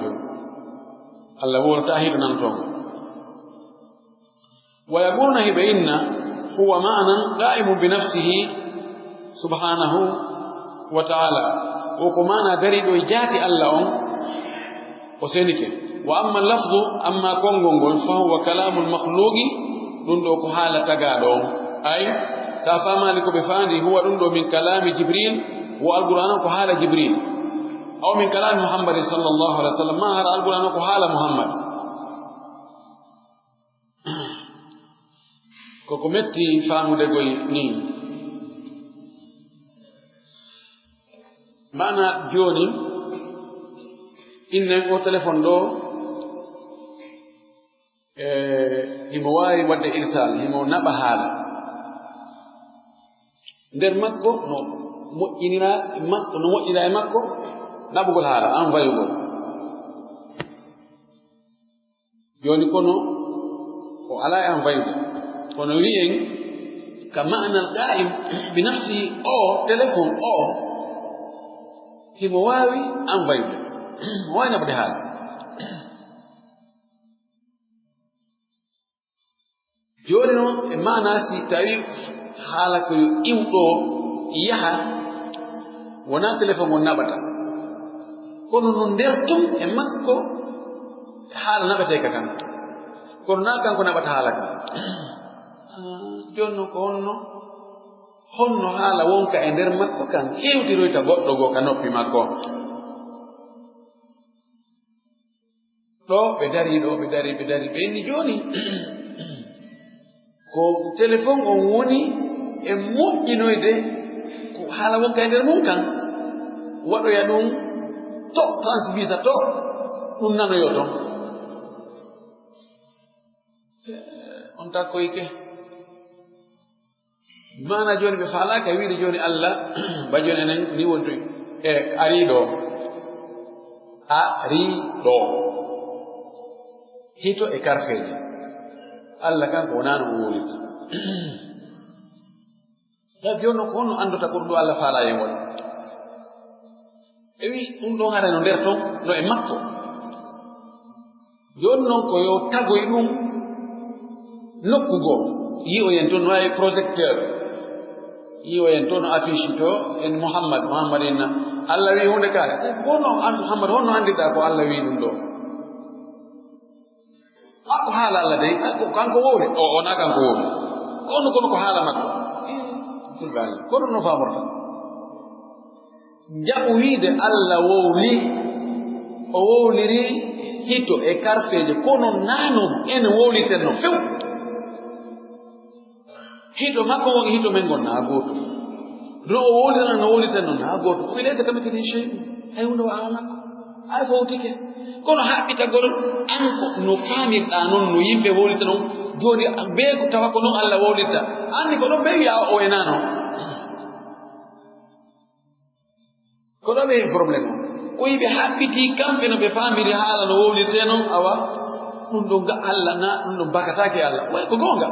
Allah wolta hito nanotongo wa yaquluna hibainna huwa ma'nan qa'imun bi nafsihi subhanahu wa ta'ala wo ko mana dari do jati Allah on o senike wa amma lafzu amma kongongol fa huwa kalamul makhluqi dun do ko hala tagado ay sa famali ko be fandi huwa dun do min kalami jibril wa alquran ko hala jibril aw min kalami muhammad sallallahu alaihi wasallam ma hala alquran ko hala muhammad ko ko metti famude goy ni mana joni inne ko telephone do himo wawi wadde irsal himo naba haala nder makko no moƴƴinira makko no moƴƴira e makko nabugol haala an wayugol joni kono o ala e an wayude kono wi'en ka ma'na al-qa'im bi nafsihi o téléphone o himo wawi an wayude o wawi nabude haala joni noon e mana si tawi haala ko yo iwɗo yaha wona téléphone mo naɓata kono no nder tum e makko haala naɓete ka kan kono na kanko naɓata haala ka joni noon ko honno haala wonka e nder makko kan hewtiroyta goɗɗo goo ka noppi makko ɗo ɓe dari ɓe inni joni ko téléphone on woni e moƴƴinoyde ko haala wonka e nder mum kan waɗoya ɗum to transvisa to ɗum nanoyo ton on takkoyke mana joni ɓe faalaka wiide joni Allah ba joni enen ni wontoy e ariɗo hito e karfeje Allah kanko wonano o wolita ɗaɓ joni ko honno andota ko ɗum ɗo Allah faala e won e wi ɗum ɗon hara no nder ton no e makko joni noon ko yo tagoy ɗum nokku goo yi'oyen toon no wawi projecteur yi'oyen toon no affiche to en Muhammad inna Allah wi hunde kaare bono an Muhammad honno andirɗa ko Allah wi ɗum ɗo ko haala Allah dey ko kanko wowri o wona kanko wowri kono ko haala makko fulɓe Allah kono no famorta jaɓu wiide Allah wowli o wowliri hito e karfeje kono nano ene wowliten no few hito makko won hito men gon na goto do o wowlira no wowliten no na goto o ileta kamitini shay hay hunde wa makko ay fawtike kono haɓɓitagol an ko no faamirɗa noon no yimɓe wowlita noon joni be ko tawa ko noon Allah wowlitta anndi ko ɗon ɓe wiya o enano ko ɗo ɓe probléme o ko yiɓe haɓɓiti kamɓe no ɓe faamiri haala no wowlirte noon awa ɗum ɗo ga Allah na ɗum ɗo bakatake Allah way ko gonga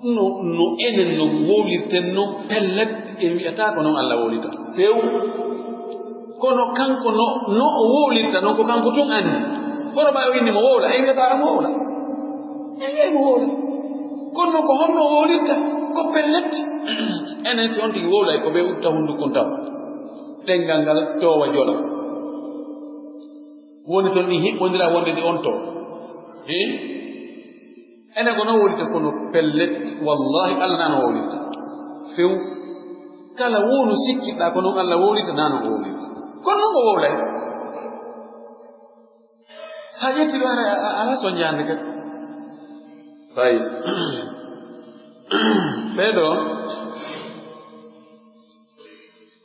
no enen no wowlirten noon pellet en wi'ata ko noon Allah wowlita few kono kanko no o wowlirta noon ko kanko tun anndi kono ma o inni mo wowla en wiyata mo wowla en wi'ay mo wowla kono noon ko honno o wowlirta ko pellet enen si on tigi wowlay ko ɓe utta hunndukon taw tengal ngal towa jola woni toon ɗi hiɓɓondira wonde ɗi on to enen ko noon wowlirta kono pellet wallahi Allah nano wowlirta few kala wonu sikkiɗɗa ko noon Allah wowlirta nano wowlirta kono noon o wowlay sa ƴetti ɗo ara ala soñjande kadi fayi ɓeɗo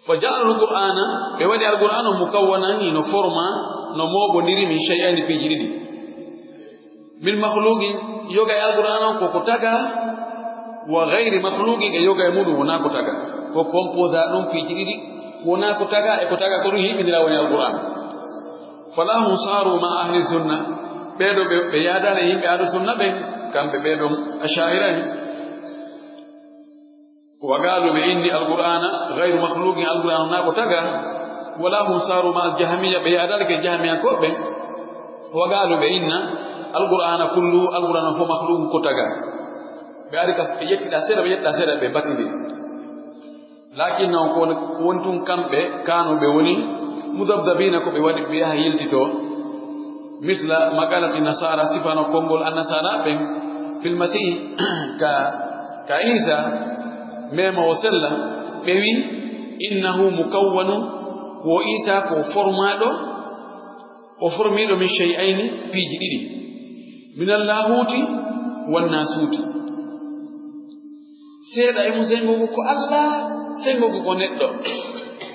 فجعل القرآن بودي القرآن مكونا إنه فورما نمو بندري من شيئين في جلدي من مخلوق يوجا القرآن كوكتاغا وغير مخلوق يوجا يمود وناكتاغا كوكمبوزا نم في جلدي وناكتاغا إكتاغا كله من الأول القرآن فلا صاروا مع أهل السنة بيدو بيادا لهم أهل السنة بين كم بيدو أشاعرة وقالوا بإن القرآن غير مخلوق القرآن ناكتاغا ولا هم صاروا مع الجهمية بيادا لك الجهمية كوبين وقالوا بإن القرآن كله القرآن فو مخلوق كتاغا بأريك يتأثير ببطنه لكنهم كنتم كانوا بوني مذبذبين بودي بها يلتتو مثل مقالة النصارى صفة كونغول النصارى في المسيح كعيسى مما وصل بوي إنه مكون وإيسا كفرمادو من شيئين في جديد من اللاهوت والناسوت سيدا إمو سنغوكو كو الله سنغوكو كو نتدو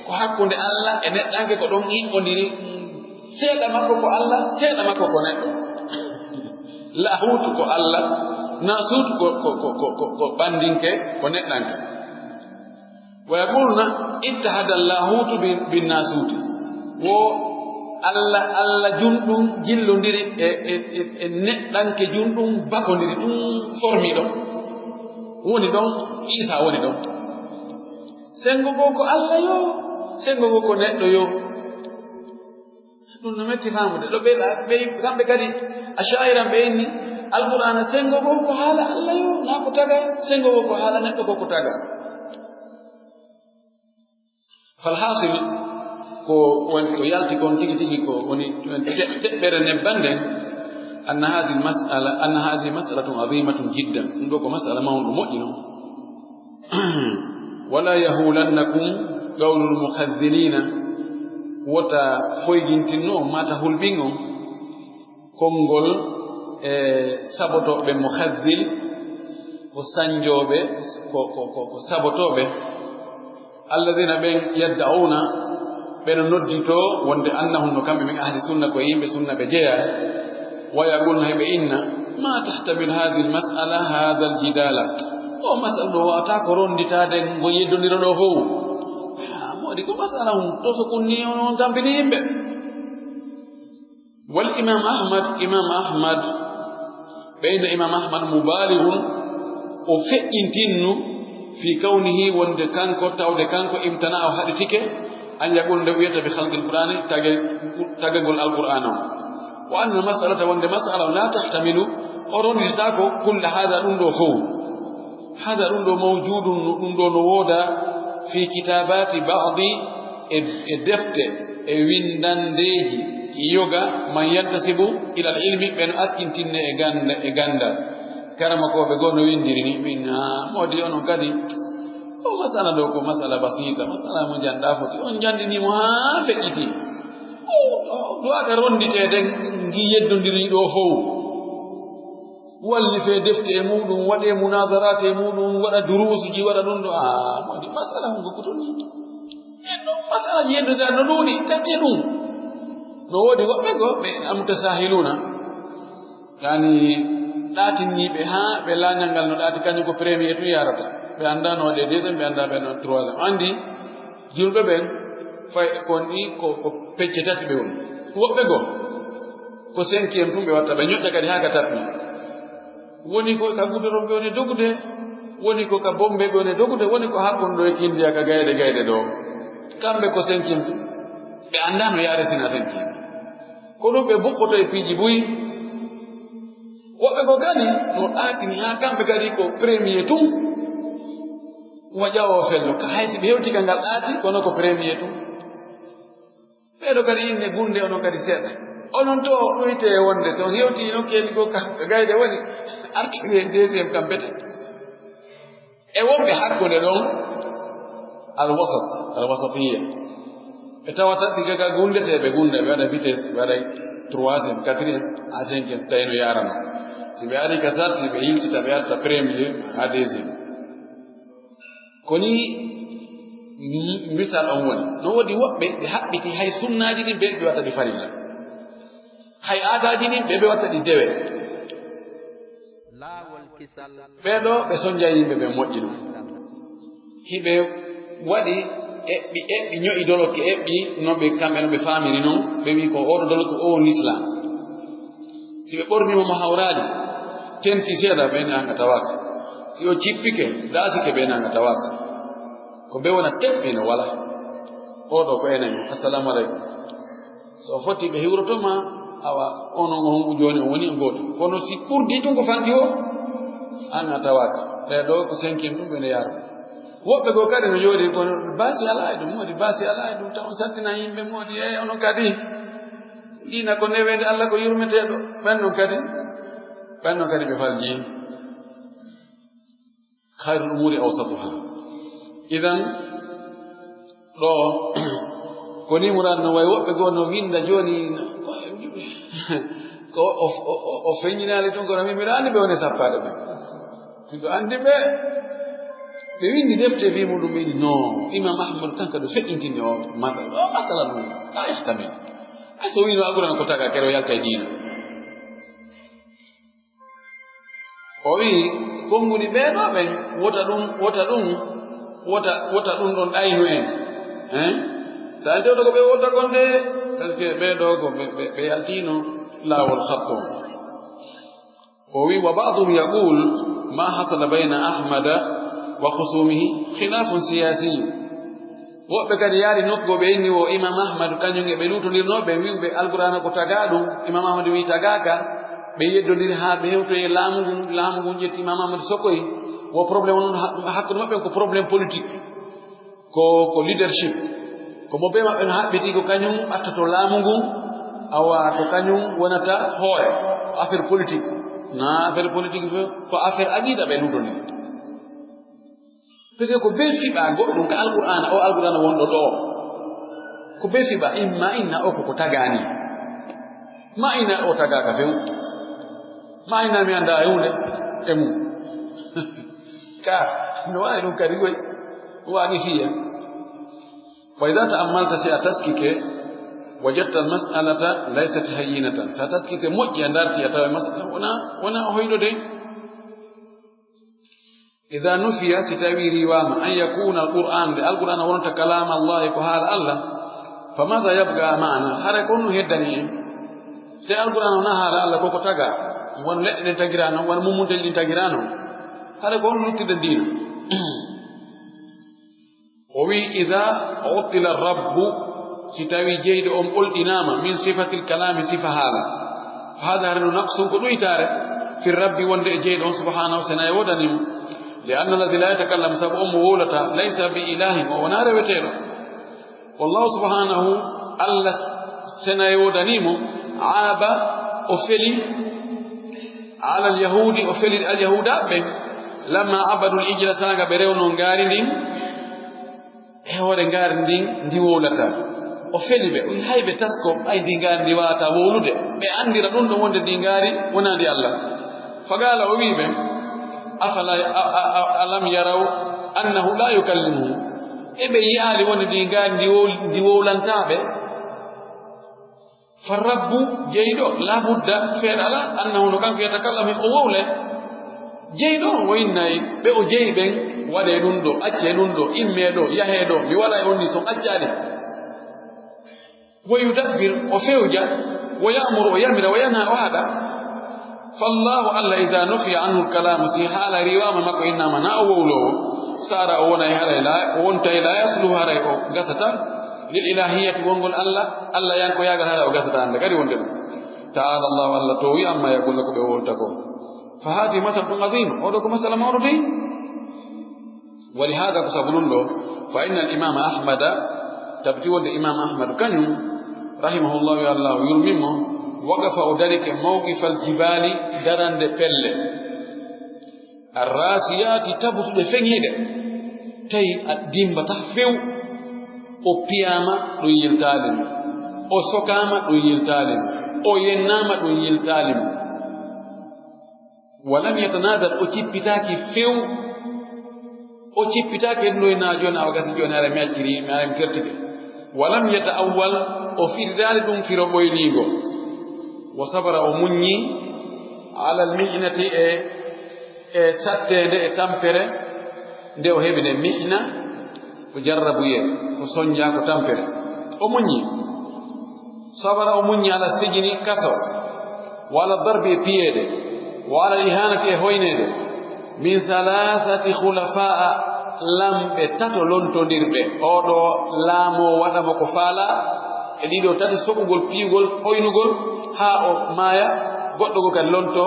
كو حقو دي الله نتدانك كو دون إيكو ديري سيدا مكو كو الله سيدا مكو كو نتدو لاهوت كو الله ناسوت كو باندينك كو نتدانك ويقولنا اتحد اللاهوت بالناسوت و Allah jundum jillondiri e neddanke jundum bakondiri dum formi do woni don Isa woni don sengo ko Allah yo sengo ko neddo yo dum no metti famude do be kambe kadi ashaira be ni alquran sengo ko hala Allah yo na ko taga sengo ko hala neddo ko taga falhasil ko woni ko yalti kon tigi ko woni tebbere nebbande anna hadhihi mas'alatun azimatun jiddan ndo ko mas'ala mawdu mojjino wala yahulannakum qawlul mukhadhdhilina wata foygintinno mata hulbingo kongol saboto be mukhadhdhil ko sanjobe ko sabotobe alladhina ben yad'una beno noddito wonde annahum no kambe min ahli sunna ko yimbe sunna be jeya wa yaqulna be inna ma tahtamil hadhihi almas'ala hadha aljidala o mas'ala wa ta ko ronditade go yeddondiro do fo modi ko mas'ala hum to so kunni on tambini yimbe wal imam ahmad bayna imam ahmad mubalighun o fe'intinnu fi kawnihi wonde kanko tawde kanko imtana o haditike أن يقول لويته بخلق القرآن تجعل القرآن وأن المسألة وأن المسألة لا تحتمل أرون يستاكو كل هذا نندو فو هذا نندو موجود نندو نودا في كتابات بعض الدفت ويندان ديجي يوغا من ينتسب إلى العلم بين أسكن تن إغاندا كرمكو بغون وينديرني من مودي أنو كدي masala do ko masala basita masala mo janda foti on jandini mo ha feqiti do aka rondite den ngi yeddondiri do fo walli fe defte e mudum wade munadarat e mudum wada durusuji wada dun do modi masala ngo kutoni en do masala yeddoda no duni tatti dum no wodi wobbe go be amtasahiluna yani datini be ha be lanyangal no dati kanyu ko premier tu yarata be anda no de deuxième be anda be no troisième andi julbe ben fay ko ni ko pecce tati be won wobbe go ko cinquième tumbe watta be nyodda kadi haga tapi woni ko ka gudoro be woni dogude woni ko ka bombe be woni dogude woni ko hakkondo e kindiya ka gayde do kambe ko cinquième be anda no yare sina cinquième ko do be bokkoto e piji buyi wobbe ko gani no atini ha kambe kadi ko premier tum wajawo fello ka haysi be hewti kangal ati kono ko premier tum bedo kadi inne gunde ono kadi seda onon to doite wonde so hewti no keli go ka gayde woni artire deuxième kambete e wonbe hakkunde don alwasatiyya etawata siga ka gunde tebe gunde be wada vitesse wada troisième quatrième à cinquième stayno yarama si be ari ka sarti be yiltita be arta premier à deuxième koni misal on woni no wodi wobbe be habbiti hay sunnaaji din be wata di farilla hay aadaaji din be wata di dewe laawol kisal beedo be sonja yimbe be moƴƴi dum hibe wadi ebbi ño'i doloke ebbi no be kambe no be famiri non be wi ko odo doloke o l'islam si be borni mo hawraadi tenti seeda be nanga tawaka si o cippike daasike be nanga tawaka ko be wona tebbe no wala odo ko enen assalamu alaykum so foti be hiwroto ma awa ono on joni woni goto kono si kurdi tun ko fandi o anga tawaka be do ko senkim dum be ne yaro wobbe go kadi no jodi ko basi ala e dum modi basi ala e dum taw sattina yimbe modi e ono kadi dina ko newende Allah ko yurmetedo banno kadi be falji khairul umuri awsatuha idan do ko ni murad no way wobbe go no winda joni ko o feñinaali ton ko mi mirani be woni sappade be do andi be windi defte fi mudum be no imam ahmad kanka do fe'intinde o masala dum la yahtamil aso wino agura ko taga kero yalta diina o wi konguni be do ben wota dum don ayno en dal do ko be wota gonde parce que be do ko be yaltino lawol khatto o wi wa ba'dhum yaqul ma hasala bayna ahmada wa khusumihi khilafun siyasi wobbe kadi yaari nokko be inni wo imam ahmad kanyunge be lutondirnobe wi'be alqur'ana ko tagadum imam ahmad wi tagaka be yeddodir ha be hewto e laamugu jetti imam ahmad sokoy wo problème non hakkude mabbe ko problème politique ko leadership ko mo be mabbe habbiti ko kanyum atto laamugu awa to kanyum wonata hoore affaire politique na affaire politique ko affaire aqida be lutondir parce que ko be fiba goddum ka alqur'ana wondo do ko be fiba imma inna o ko tagani ma ina o tagaka few ma ina mi anda yunde emu ka no ay dum kadi goy wani fiya fa idha ta'ammalta sa'taskike wajadta al-mas'alata laysat hayyinatan sa'taskike mojji andarti atawa mas'ala wana hoydo de إذا نفي ستاوي رواما أن يكون القرآن ونت كلام الله كهال الله فماذا يبقى معنا هذا يكون هدني سي القرآن نهار الله كوكو تاغا وان لئن تغيرانو وان ممونتل تغيرانو هذا يكون نتي الدين وي إذا عطل الرب ستاوي جيد قل إناما من صفة الكلام صفة هذا فهذا نقص كدويتار في الرب وان جيد سبحانه وسنا يودني لأن الذي لا يتكلم سبب مولتا ليس بإله ونار وتيرو والله سبحانه الله سنيودنيمو عاب أفلي على اليهود أفلي اليهود لما عبدوا الإجل سنة بريون نغارين هو نغارين دي وولتا أفلي بي هاي بتسكو أي دي غارين دي واتا وولد بأندي ردون دون دي غارين ونادي الله فقال أبيبه أفلا ألم يروا أنه لا يكلمه إبي يالي ون ديغان ديولان تابه فالرب جيدو لا بد فعلا أنه كان يتكلم أوله جيدو ويناي بأو جيبن ودي نندو أجي نندو إميدو يهيدو بولا يوني سم أجالي ويدبر وفوجا ويأمر ويأمر وينهى وهذا فالله الله إذا نفي عنه الكلام سيحال رواما مكو إنما نأولو سارا أونا يهلا وانت لا يسلو هاري قسطا للإلهية ونقول الله ينكو ياغل هذا وقسطا عندك أري وانت تعالى الله الله توي أما يقول لك بأولتكم فهذه مسألة عظيمة ودكم مسألة موردين ولهذا كسبلون له فإن الإمام أحمد تبتوى الإمام أحمد كان رحمه الله يا الله يلممه وقف ذلك موقف الجبال دران دي بل الراسيات تبط دفنيد تي الدين بتحفو او بياما دو يلتالم او سوكاما دو يلتالم او يناما دو يلتالم ولم يتنازل او تيبتاكي فيو o cippitaake noyna joni awa gasi joni ara mi acciri mi ara mi fertike walam yata'awwal o firdaali ɗum firo ɓoyliigo wa sabara o muññi ala almihnati e sattede e tampere nde o heɓi nde mihna ko jarrabuye ko soñja ko tampere o muññi sabara o muññi ala sijini kaso wala darbi e piyeede wala ihanati e hoynede min salasati khulafa'a lamɓe tato lontodirɓe oɗo laamo waɗamo ko faala e ɗiɗo tati soɓugol piigol hoynugol haa o maaya goɗɗo go kadi lonto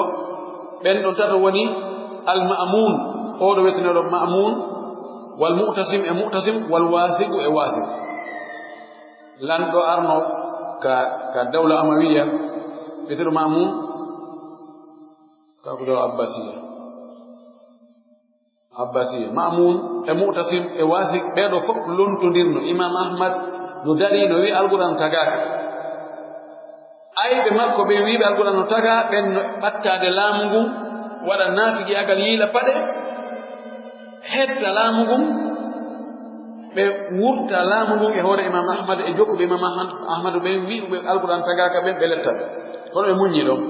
ɓen ɗon tato woni almamun oɗo wetenoɗo mamun wal mu'tasim e mu'tasim wal wasiqu e wasiq lanɗo arno ka dawla amawiya weteɗo mamun kako dawla abbasiya mamun e mu'tasim e wasiq ɓeɗo fof lontodirno imam ahmad no dari no wi alquran tagaka ayɓe makko ɓe wiɓe alquran no taga ɓen no ɓattade laamu ngun waɗa naafigiyagal yiila paɗe hetta laamu ngun ɓe wurta laamu ngun e hoore imam ahmad e jokkuɓe imam ahmadu ɓen wiɓe alquran tagaka ɓen ɓe lettaɓe kono ɓe muññi ɗon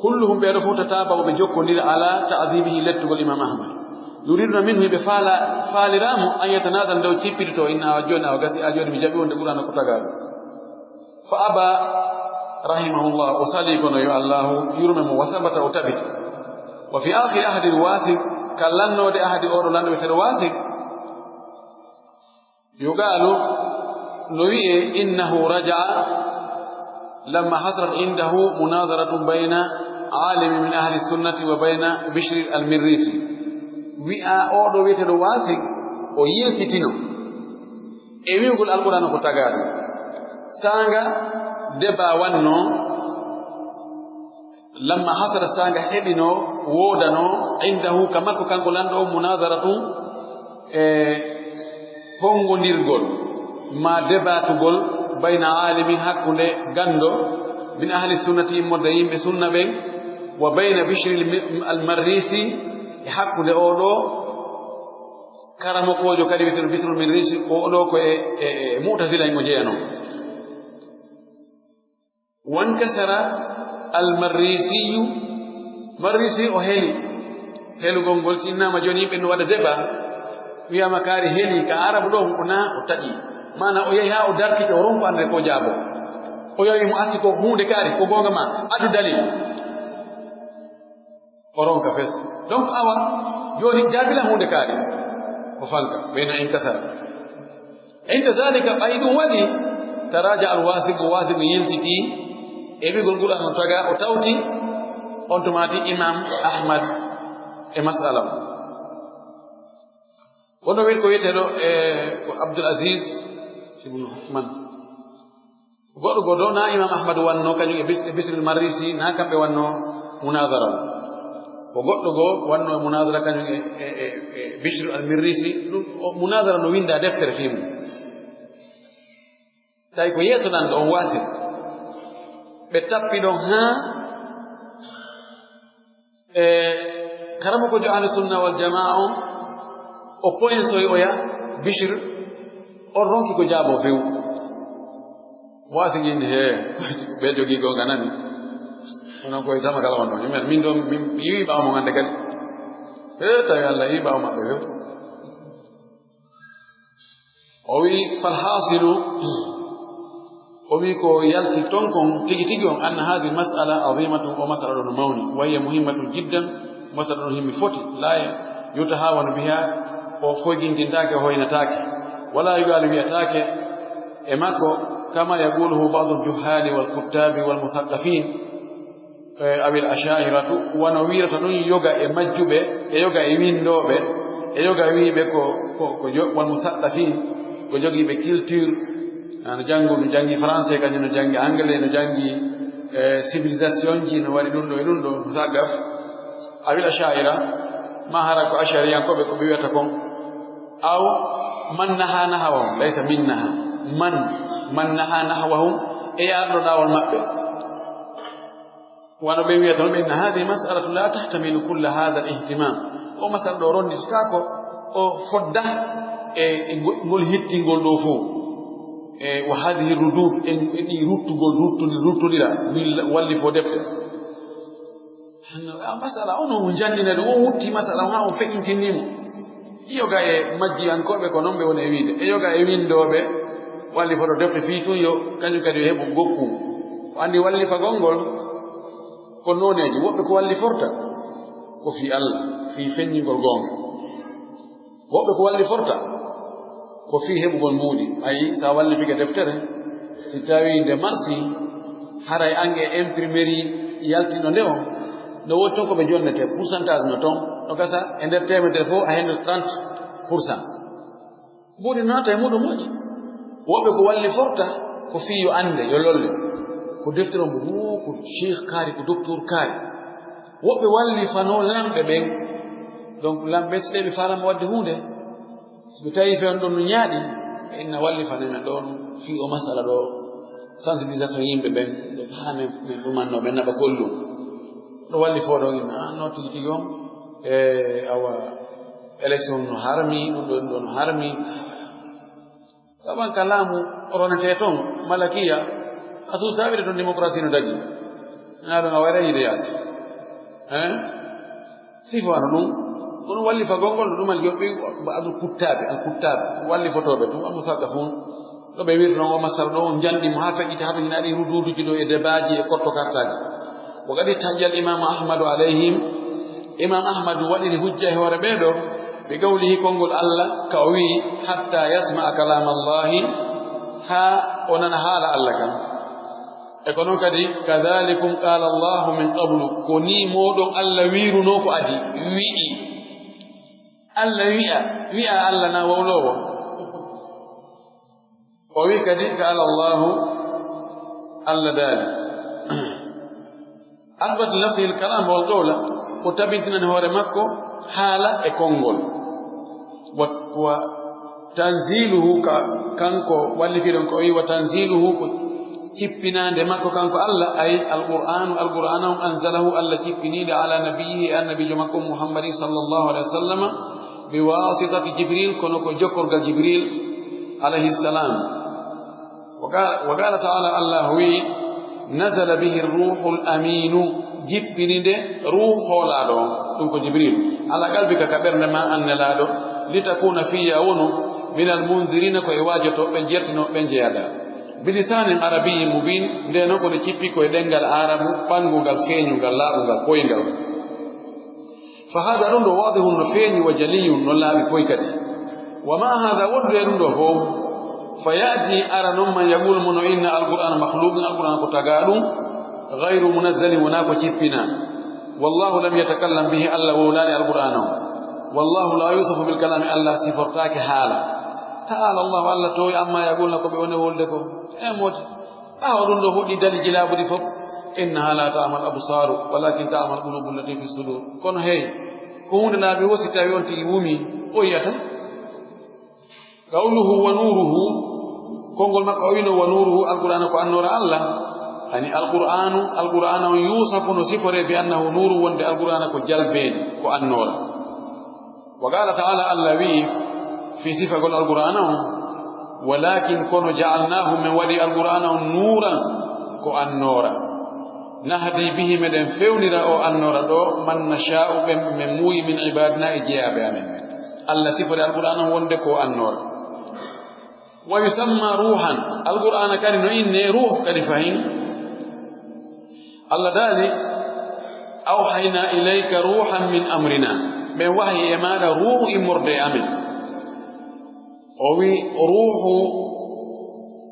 kulluhum ɓeɗo fof tatabawo ɓe jokkodira ala ta'zimihi lettugol imam ahmad yuriduna minhu ɓe faaliramo an yatanasal ndew cippitito inna joni awa gasi a joni mi jaɓi wonde ɓurano ko tagaɗo fa aba rahimahullah o sali kono yo allahu yurmemo wa sabata o tabiti wa fi akhiri ahadi lwasik ka lannode ahadi oɗo lanɗo weteɗo wasik yo gaalu no wi'e innahu raja'a lamma hasrat indahu munadaratun bayna alimi min ahli sunnati wa bayna bishri almirrisi wi'a oɗo wiyeteɗo wasik o yiltitino e wi'ugol alqur'ana ko tagaɗo sanga deba wanno lamma hasara sanga heɓino wodano indahu ka makko kanko lanɗo munadaratu e hongodirgol ma debatugol bayna alimi hakkunde gando min ahli sunnati immorde yimɓe sunna ɓen wa bayna bishri almarrisi e hakkunde oɗo karamokojo kadi wiyeteɗo bisru almarrisi oɗo ko e mu'tazila en o jeyano wankasara almarrisiyu marrisi o heli helugol ngol sinnama joni yimɓe no waɗa déba wiyama kaari heli ka arabu ɗo ona o taƴi mana o yehi ha o dartike o ronko ande ko jaabo o yowi mo assi ko hunde kaari ko gonga ma adu dalil o ronka fes donc awa joni jaabila hunde kaari o fanka ɓeyna en kasara inde zalika ɓay ɗum waɗi taraja alwasiqu wasiqu yiltiti e ɓigol ngol ano taga o tawti on tumati imam ahmad e masala o wono wiɗ ko wiyeteɗo ko abdoul asis ibnu man goɗɗo go ɗo na imam ahmad wanno kañum e bisril marrisi na kamɓe wanno munadara ko goɗɗo go wanno e munadara kañum e bisril almirrisi ɗum munadara no winda deftere fimu tawi ko yeeso nan ɗo on wasir ɓe tappi ɗon haa e karamo ko jo ahlu sunna wal jamaa on o poinsoy oya bichr on ronki ko jaabo few wasiginde he ɓe jogii gonga nani onon koye sama kala wonno jumen min ɗon min yiwi ɓaawo mo gande kadi e tawi allah yiwi ɓaawo maɓɓe few o wi falhasilu o wi ko yalti ton kon tigi tigi on anna hadi mas'ala azimatun o mas'ala ɗon mawni wa hiya muhimmatun jiddan mas'ala ɗon himmi foti la yutahawanu biha o foygindintake hoynatake wala yugalu wiyatake e makko kama yaquluhu ba'du aljuhali walkuttabi walmuthaqafin awi al-ashairatu wano wirata ɗum yoga e majjuɓe e yoga e windoɓe e yoga wiɓe ko walmuthaqafin ko jogiiɓe culture no janngu no janngi français kañum no janngi anglais no janngi civilisation ji no waɗi ɗum ɗo e ɗum ɗo muthaqaf awi al-ashaira ma hara ko ashariyankoɓe ko ɓe wiyata kon aw man naha nahawahum laysa min naha man naha nahwahum e yarɗo ɗawol maɓɓe wano ɓe wiyata no ɓenna hadi masalatu la tahtamilu kulla hada al ihtimam o masala ɗo ronditotako o fodda e ngol hittingol ɗo fof e wa hadihi rudud en ɗi ruttugol ruttodira walli fo defte masala ono jandina ɗo o wutti masala ha o feƴintinimo yoga e majjiyankoɓe ko noon ɓe woni e wiide e yoga e windoɓe walli foto defte fii tun yo kañum kadi yo heɓu gokkum o andi wallifagol ngol ko noneji woɓɓe ko walli forta ko fi Allah fi feññingol gonga woɓɓe ko walli forta ko fi heɓugol mbuuɗi ayi sa wallifike deftere si tawi nde marsi haray ange imprimerie yaltino nde o no woni toon koɓe jonnete pourcentage no toon no gasa e nder temedere fof a hende 30%. mbuuɗi naata e muɗum moƴƴi woɓɓe ko walli forta ko fi yo ande yo lolle ko deftere mbo ko cheikh kaari ko docteur kaari woɓɓe walli fano lamɓe ɓen donc lamɓe so ɗeɓe falama wadde hunde soɓe tawi fen ɗon no ñaaɗi inna walli fanemen ɗon fi o masala ɗo sensibilisation yimɓe ɓen ɗo ha men ɗumannoɓe naɓa gollum ɗo walli fo ɗon inna no tigi tigi on e awa élection no harmi ɗum ɗo no harmi saban ka laamu ronete toon malakiya asu saɓire toon démocratie no dagi na ɗum a wayra yiide yaasi sifano ɗum kono walli fagol ngol no ɗumal yoɓɓe alkuttaɓe walli fotoɓe tum almusaka fun ɗo ɓe wirta noon o masala ɗo on janɗimo ha feƴƴita haɗo hinaɗi rududuji ɗo e débaji e korto kartaji o kadi tajjal imam ahmadu alayhim imam ahmadu waɗiri hujja e hoore ɓeeɗo ɓe gawlihi konngol Allah ka o wii hatta yasma'a kalama allahi ha o nana haala Allah kam e ko noon kadi kadhalikum qala allahu min qablu ko ni moɗon Allah wiruno ko adi wi'i Allah wi'a Allah na wawlowo o wi kadi qala allahu Allah daali athbat li nafsihi al-kalam wal qawla ko tabintinani hoore makko haala e konngol wa tanziluhu kanko wallifiɗon ko o wi wa tanziluhu ko cippinande makko kanko Allah ay alqur'anu on anzalahu Allah cippinide ala nabiyihi annabijo makko muhammadin sallallahu alaihi wa sallam bi wasitati jibril kono ko jokkorgal jibril alayhi salam wa qala ta'ala Allah wi nazala bihi ruhul aminu jippinide ruholaɗo ɗum ko jibril ala qalbika ka ɓernde ma annelaɗo litakuna fiya wonu min almundirina ko e wajoto ɓe jertino ɓe jeeyada bilisanin arabiyyin mubin nde noon kono cippi koye ɗengal arabu ɓangungal seeñungal laaɓungal poyngal fa hada ɗum ɗo wadihun no feeñi wa jaliyun no laaɓi poy kadi wa ma hada wondude ɗum ɗo fof fa yati ara noon man yaqul mono inna alqur'ana makhluqun alqur'ana ko taga ɗum gayru munazzalin wona ko cippina wallahu lam yatakallam bihi allah wowlani alqur'ana o wallahu la yusufu bilkalami allah sifortake haala ta'ala allahu allah towi amma yaqulna ko ɓe woni wolde ko e moti ɓawa ɗum ɗo hoɗɗi dali jilabuɗi fof innaha la ta'mal absaru walakin ta'mal qulubu allati fi sudur kono hey ko hunde laaɓi wosi tawi on tigi wumi o yiyata qawluhu wa nuruhu konngol makko o wino wa nuruhu alqur'ana ko annora allah ani alqur'ana on yusafu no sifore bi annahu nuru wonde alqur'ana ko jalbeede ko annora wa qala ta'ala allah wi fi sifagol alqur'ana on walakin kono ja'alnahu min waɗi alqur'ana on nuran ko annora nahdi bihi meɗen fewnira o annora ɗo man nasha'u ɓe min muuyi min ibadina e jeyaɓe amen ɓen allah sifore alqur'ana on wonde ko annora wa yusamma ruhan alqur'ana kadi no inne ruh kadi fahin allah daali awhayna ilayka ruhan min amrina ɓen wahyi e maɗa ruhu immorde amen o wi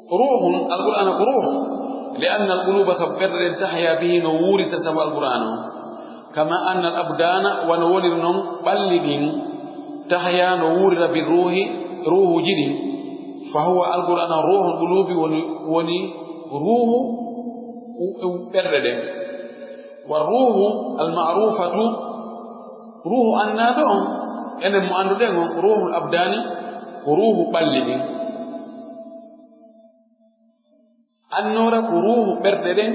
ruhun alqur'ana ko ruh li anna alquluba sabu ɓerɗe ɗen tahya bihi no wuurita sabu alqur'ana o kama anna al abdana wano woniri noon ɓalli ɗin tahya no wuurira bi ruhuji ɗin fa huwa alqur'ana ruhul qulubi woni ruhu ɓerɗe ɗen wa ruhu almarufatu ruhu annaɗo on enen mo annduɗen on ruhul abdani ko ruhu ɓalli ɗin annora ko ruhu ɓerɗe ɗen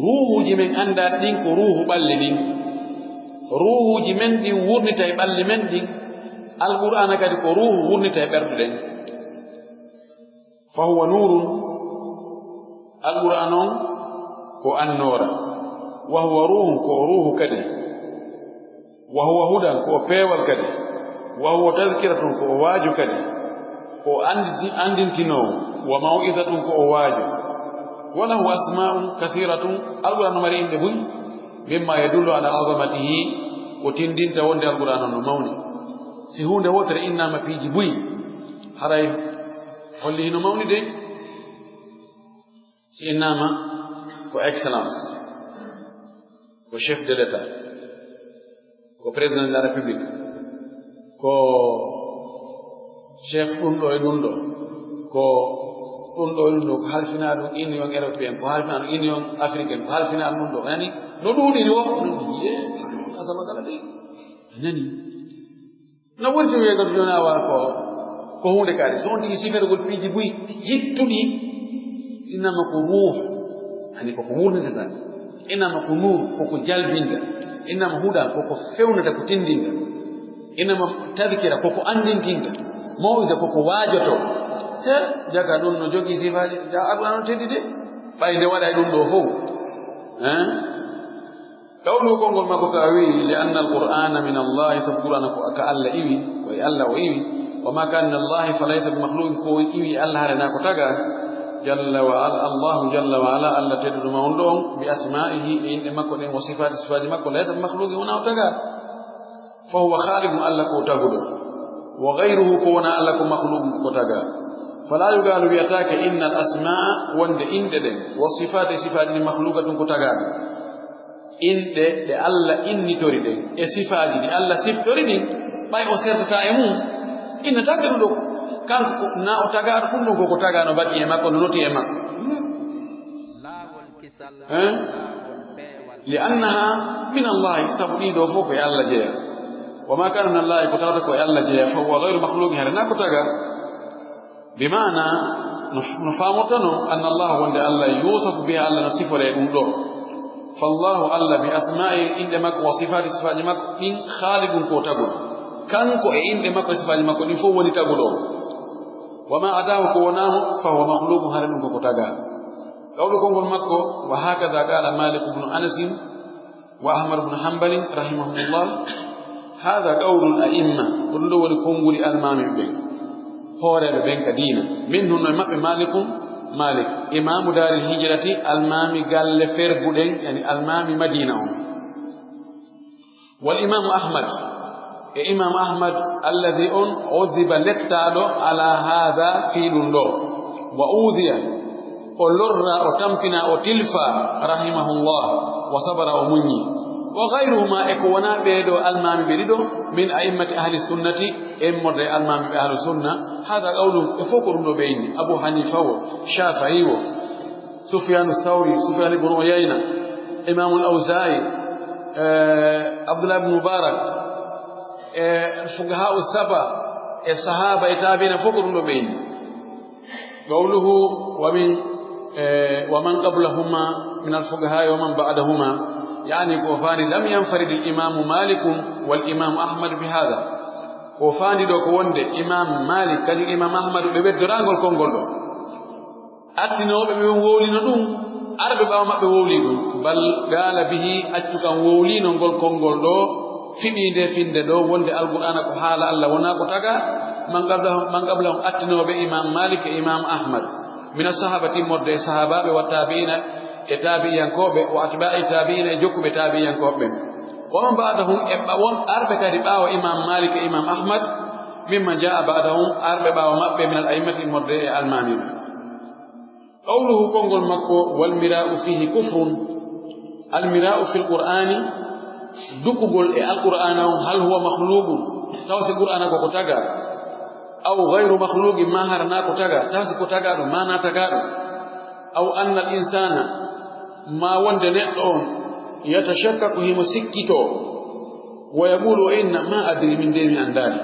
ruhuji men anndaɗi ɗin ko ruhu ɓalli ɗin ruhuji men ɗin wurnita e ɓalli men ɗin القرآن كذي كروه ونتي بردن فهو نور القرآن كو النور وهو روح كذي وهو هدى كو بيول كذي وهو تذكرة كو واجو كذي كو أندنتنو وموئذة كو واجو وله أسماء كثيرة القرآن مريم دبوي مما يدل على عظمته وتندين تولد القرآن موني سيهون دوتر إنما في جبوي حراي قولي هنا موني دي إنما كو excellence كو chef de l'État كو président de la République كو chef undo كو undo ko halfina dum union européen ko halfina dum union africaine ko halfina dum yani no dudi ni wax ye asama kala de nani na wonti we ga jona wa ko hunde kadi so on tigi sifere gol piji buy hittuni inama ko ruh ani ko wurnde tan inama ko nur ko jalbinda inama huda ko fewnata ko tindinga inama tadhkira ko andintinga mawida ko wajoto jaga dun no jogi sifaji ja alquran tedide bayde wada dum do fo kawlu kongol mako kawi li anna alqur'ana min allah subhanahu wa ta'ala iwi wa alla wa iwi wa ma kana allah falaysa bimakhluq ko iwi allah rena ko taga jalla wa ala allah jalla wa ala alla tedu mawndo bi asma'ihi inde mako den wa sifati sifati mako laysa bimakhluq wana taga fa huwa khaliq alla ko tagudo wa ghayruhu ko wana alla ko makhluq ko taga فلا يقال بيتاك إن الأسماء وند إندد وصفات صفات مخلوقة كتغاد إند دي الله إني تريد صفات دي الله صف تريد باي أسرت تايمو إن تاكل لك كان نا أتغاد كنو كتغاد نباتي يمك ونوتي يمك لأنها من الله سبني دوفوك يا الله جيا وما كان من الله كتغادك يا الله جيا فهو غير مخلوق هرنا كتغاد بمعنى نفهمتنو أن الله وند الله يوصف بها الله نصف له فالله الله بأسمائه عندما وصفات صفات ما إن خالق كوتاغو كان كو عندما صفات ما كو نفو ولي تاغو وما أداه كوناه فهو مخلوق هرن كوتاغا قولكم مكو وهكذا قال مالك بن أنس وأحمد بن حنبل رحمهم الله هذا قول الأئمة كل ولكم ولي المام بين هورب بنك دينا منهم مالك إمام دار الهجرة المامي قال فرقودين يعني المامي مدينة والإمام أحمد الذي عذب لتالو على هذا في لندو وأوذي ولر وتمكن وتلفى رحمه الله وصبر أمني وغيرهما إكونا بيدو المامي بيدو من أئمة أهل السنة إمر المامي أهل السنة هذا قول يفكر بين أبو حنيفة شافعي سفيان الثوري سفيان بن عيينة إمام الأوزاعي عبد الله بن مبارك الفقهاء السبع الصحابة التابعين فكر بين قوله ومن قبلهما من الفقهاء ومن بعدهما يعني كوفاني لم ينفرد الإمام مالك والإمام أحمد بهذا كوفاني دو كوندي إمام مالك كان إمام أحمد ببدرانغول كونغول دو أتنو ببولينو دوم أرب باو مابbe wowligo bal gala bihi accu kan wowlino ngol kongol do fibinde finde do wonde alqur'ana ko hala Allah wona ko taga man qablahum attinobe imam malik e imam ahmad min as-sahabati modde sahababe wa tabi'ina e tabi'yankobe wa atba'i tabi'ina e jokkube tabi'yankobe wa man ba'dahum e bawon arbe kadi bawo imam malik e imam ahmad mimman jaa ba'dahum arbe bawo mabbe min al-a'immati modde e al-mamin قوله كونغول مكو والمراء فيه كفر المراء في القرآن دكوغول القرآن هل هو مخلوق توسي القرآن كو تاغا أو غير مخلوق ما هرنا كو تاغا توسي كو تاغا ما نا تاغا أو أن الإنسان ما وند نيدون يتشكك هي مسكيتو ويقول إن ما أدري من دين أنداني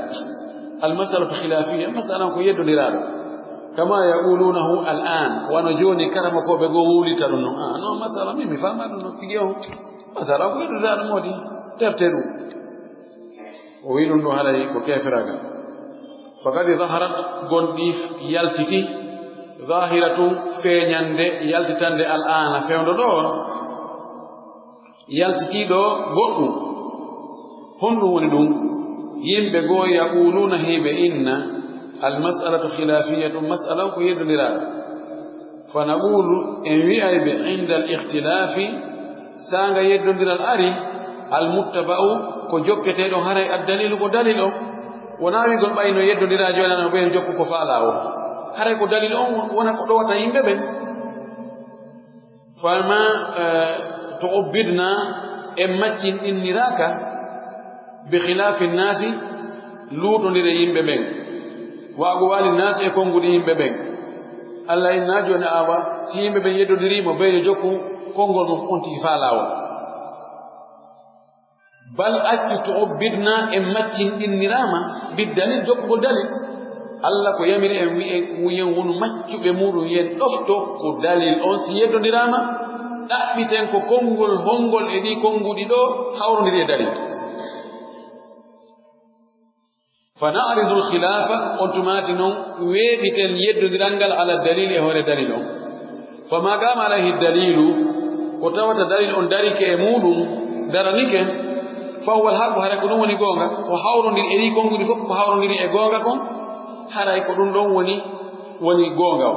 المسألة خلافية مسألة كو يدو لرادو كما يقولونه الآن ونجوني كرمكو بقولي ترنو نو مسألة ميمي فاهمة نو تيجيو مسألة كو يدو لرادو موتي تبتلو ويلون هذا كيفرغا فقد ظهرت غنديف يالتتي ظاهرة فينياند يالتتاند الآن فيوندو دو يالتتي دو بوطو هندو وندو يمبه غو يقولون هيبه إن المسألة خلافية مسألة كيد لرا فنقول إن ويأي عند الاختلاف سانغا يدن الأري المتبع كجوكته دون هراي الدليل كدليل وناوي قل باينو يدن لرا جوانا نبين جوكو كفالاو هراي كدليل وانا كدوة يمبه فما تعبدنا إمتين إن نراك بخلاف الناس لوتو لرا يمبه وأقوال الناس يكون قديم ببين الله إن نجوا نأوا سيم ببين يدو دريم وبين جوكو كونغول مفقونتي فالاو بل أجل تعبدنا إمتين النرامة بالدليل جوكو دليل الله كو يمير وينون مجو بمورو ين أفتو كو دليل أنسي يدو نرامة نحبتين كو كونغول هونغول إدي كونغو دي دو حاورو نري دليل فنعرض الخلافة أنتماتنا ويبتن يد درانجل على الدليل هو الدليل فما قام عليه الدليل وتوت دليل أن دارك يمود درانيك فهو الحق هركون وني غونغا وحاولون دي إلي كونغو دي فوق وحاولون دي إغونغا كون هركون دون وني غونغا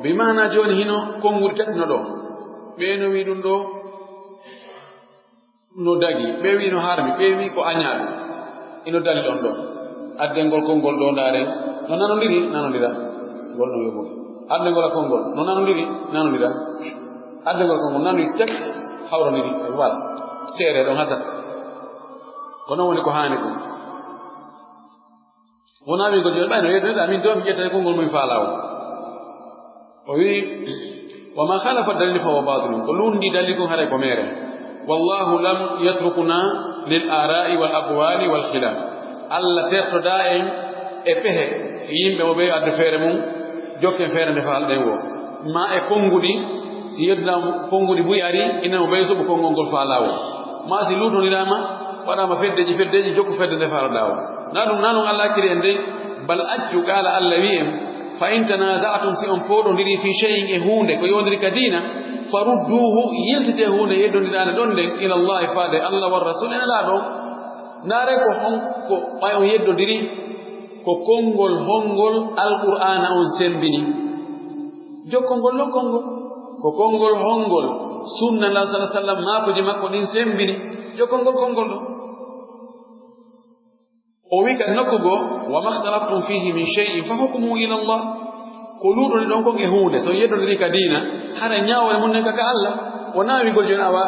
بمعنى جون هنا كونغو تكنو دو بينو ويدون دو no dagi bewi no harmi bewi ko anyaaɗo ino dali ɗon ɗon addengol konngol ɗo ndaaren no nanondiri nanondira ngol no yobo addengol konngol no nanondiri nanondira addengol konngol nanoyi tek hawrondiri wala seere ɗon hasat ko noon woni ko haani ɗum wona wigo joni ɓayno yeddoɗa min do mi ƴetta e konngol mum faalawo o wi wa ma halafa dalil fa wa batilun ko lundi dalil kon haray ko mere wallahu lam yatrukuna lil ara'i wal aqwali wal khilaf alla tertoda en e pehe yimbe mo be adde feere mum jokken feere nde faal den wo ma e kongudi si yedna kongudi buy ari ina mo be so ko kongol gol faalawo ma si lutonirama wadama feddeji jokku fedde nde faal dawo nanum alla acciri en de bal accu qala alla wi'em fa in tanaza'tum si on podondiri fi shay'in e hunde ko yondiri kadina farudduhu yiltite hunde yeddondirane don den ila Allah faade Allah war rasul ina laado nare ko honko bay on yeddondiri ko kongol hongol alqur'ana on sembini jokkongol lokkongo ko kongol hongol sunna Allah sallallahu alaihi wasallam maakoji makko din sembini jokkongol kongol do o wi kan nokkugo wa makhtalaftum fihi min shay'in fa hukmuhu ila Allah quludu don ko e hunde so yeddondiri ka dina hara nyaawale mun nen ka Allah wona wi gol joni awa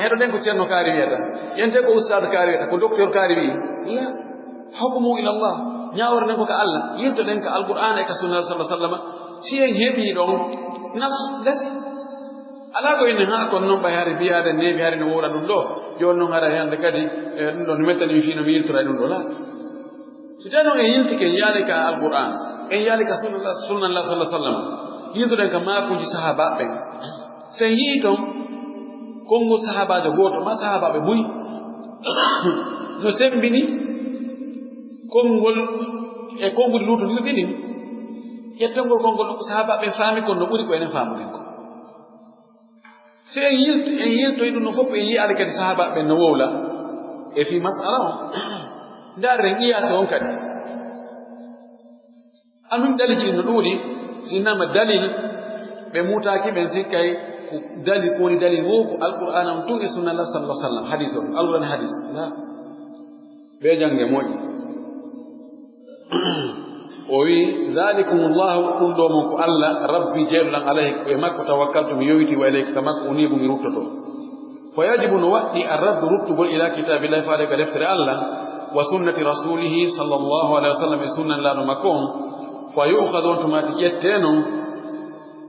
hedo den ko cerno kaari wiata yente ko ustad kaari wiata ko docteur kaari wi la hukmuhu ila Allah nyaawore nen ko ka Allah yilto den ka alquran e ka sunna sallallahu alaihi wasallam si en hebi don nas lesi ala ko ene ha ko non bayari biade ne biare no wora dum do jon non ara yande kadi dum don metani fi no yiltora dum do la so tano e yiltike yaale ka alquran en yaale ka sunna Allah sallallahu alaihi wasallam yilto den ka ma ko ji sahaba be sen yiton kongo sahaba de goto ma sahaba be buy no sembini kongol e kongol luto ni bini yettongol kongol ko sahaba be fami ko no buri ko enen famu ko sen yilto idun no fop en yaale ka sahaba be no wowla e fi mas'ala darre qiyas on kadi amin dalil no dudi sinama dalil be mutaki ben sikkay ko dalil ko ni dalil wo ko alquran am tugi sunna Allah sallallahu alaihi wasallam hadith on alquran hadith la be jange moji o wi zalikumullahu kullu man ko Allah rabbi jalla alayhi e makko tawakkaltu mi yowiti wa ilayka tamakko unibu mi ruttoto fa yajibu no wadi ar-radd ruttugol ila kitabillahi fa de deftere Allah وسنة رسوله صلى الله عليه وسلم سنة لا نمكون فيؤخذ أنتم تجتنوا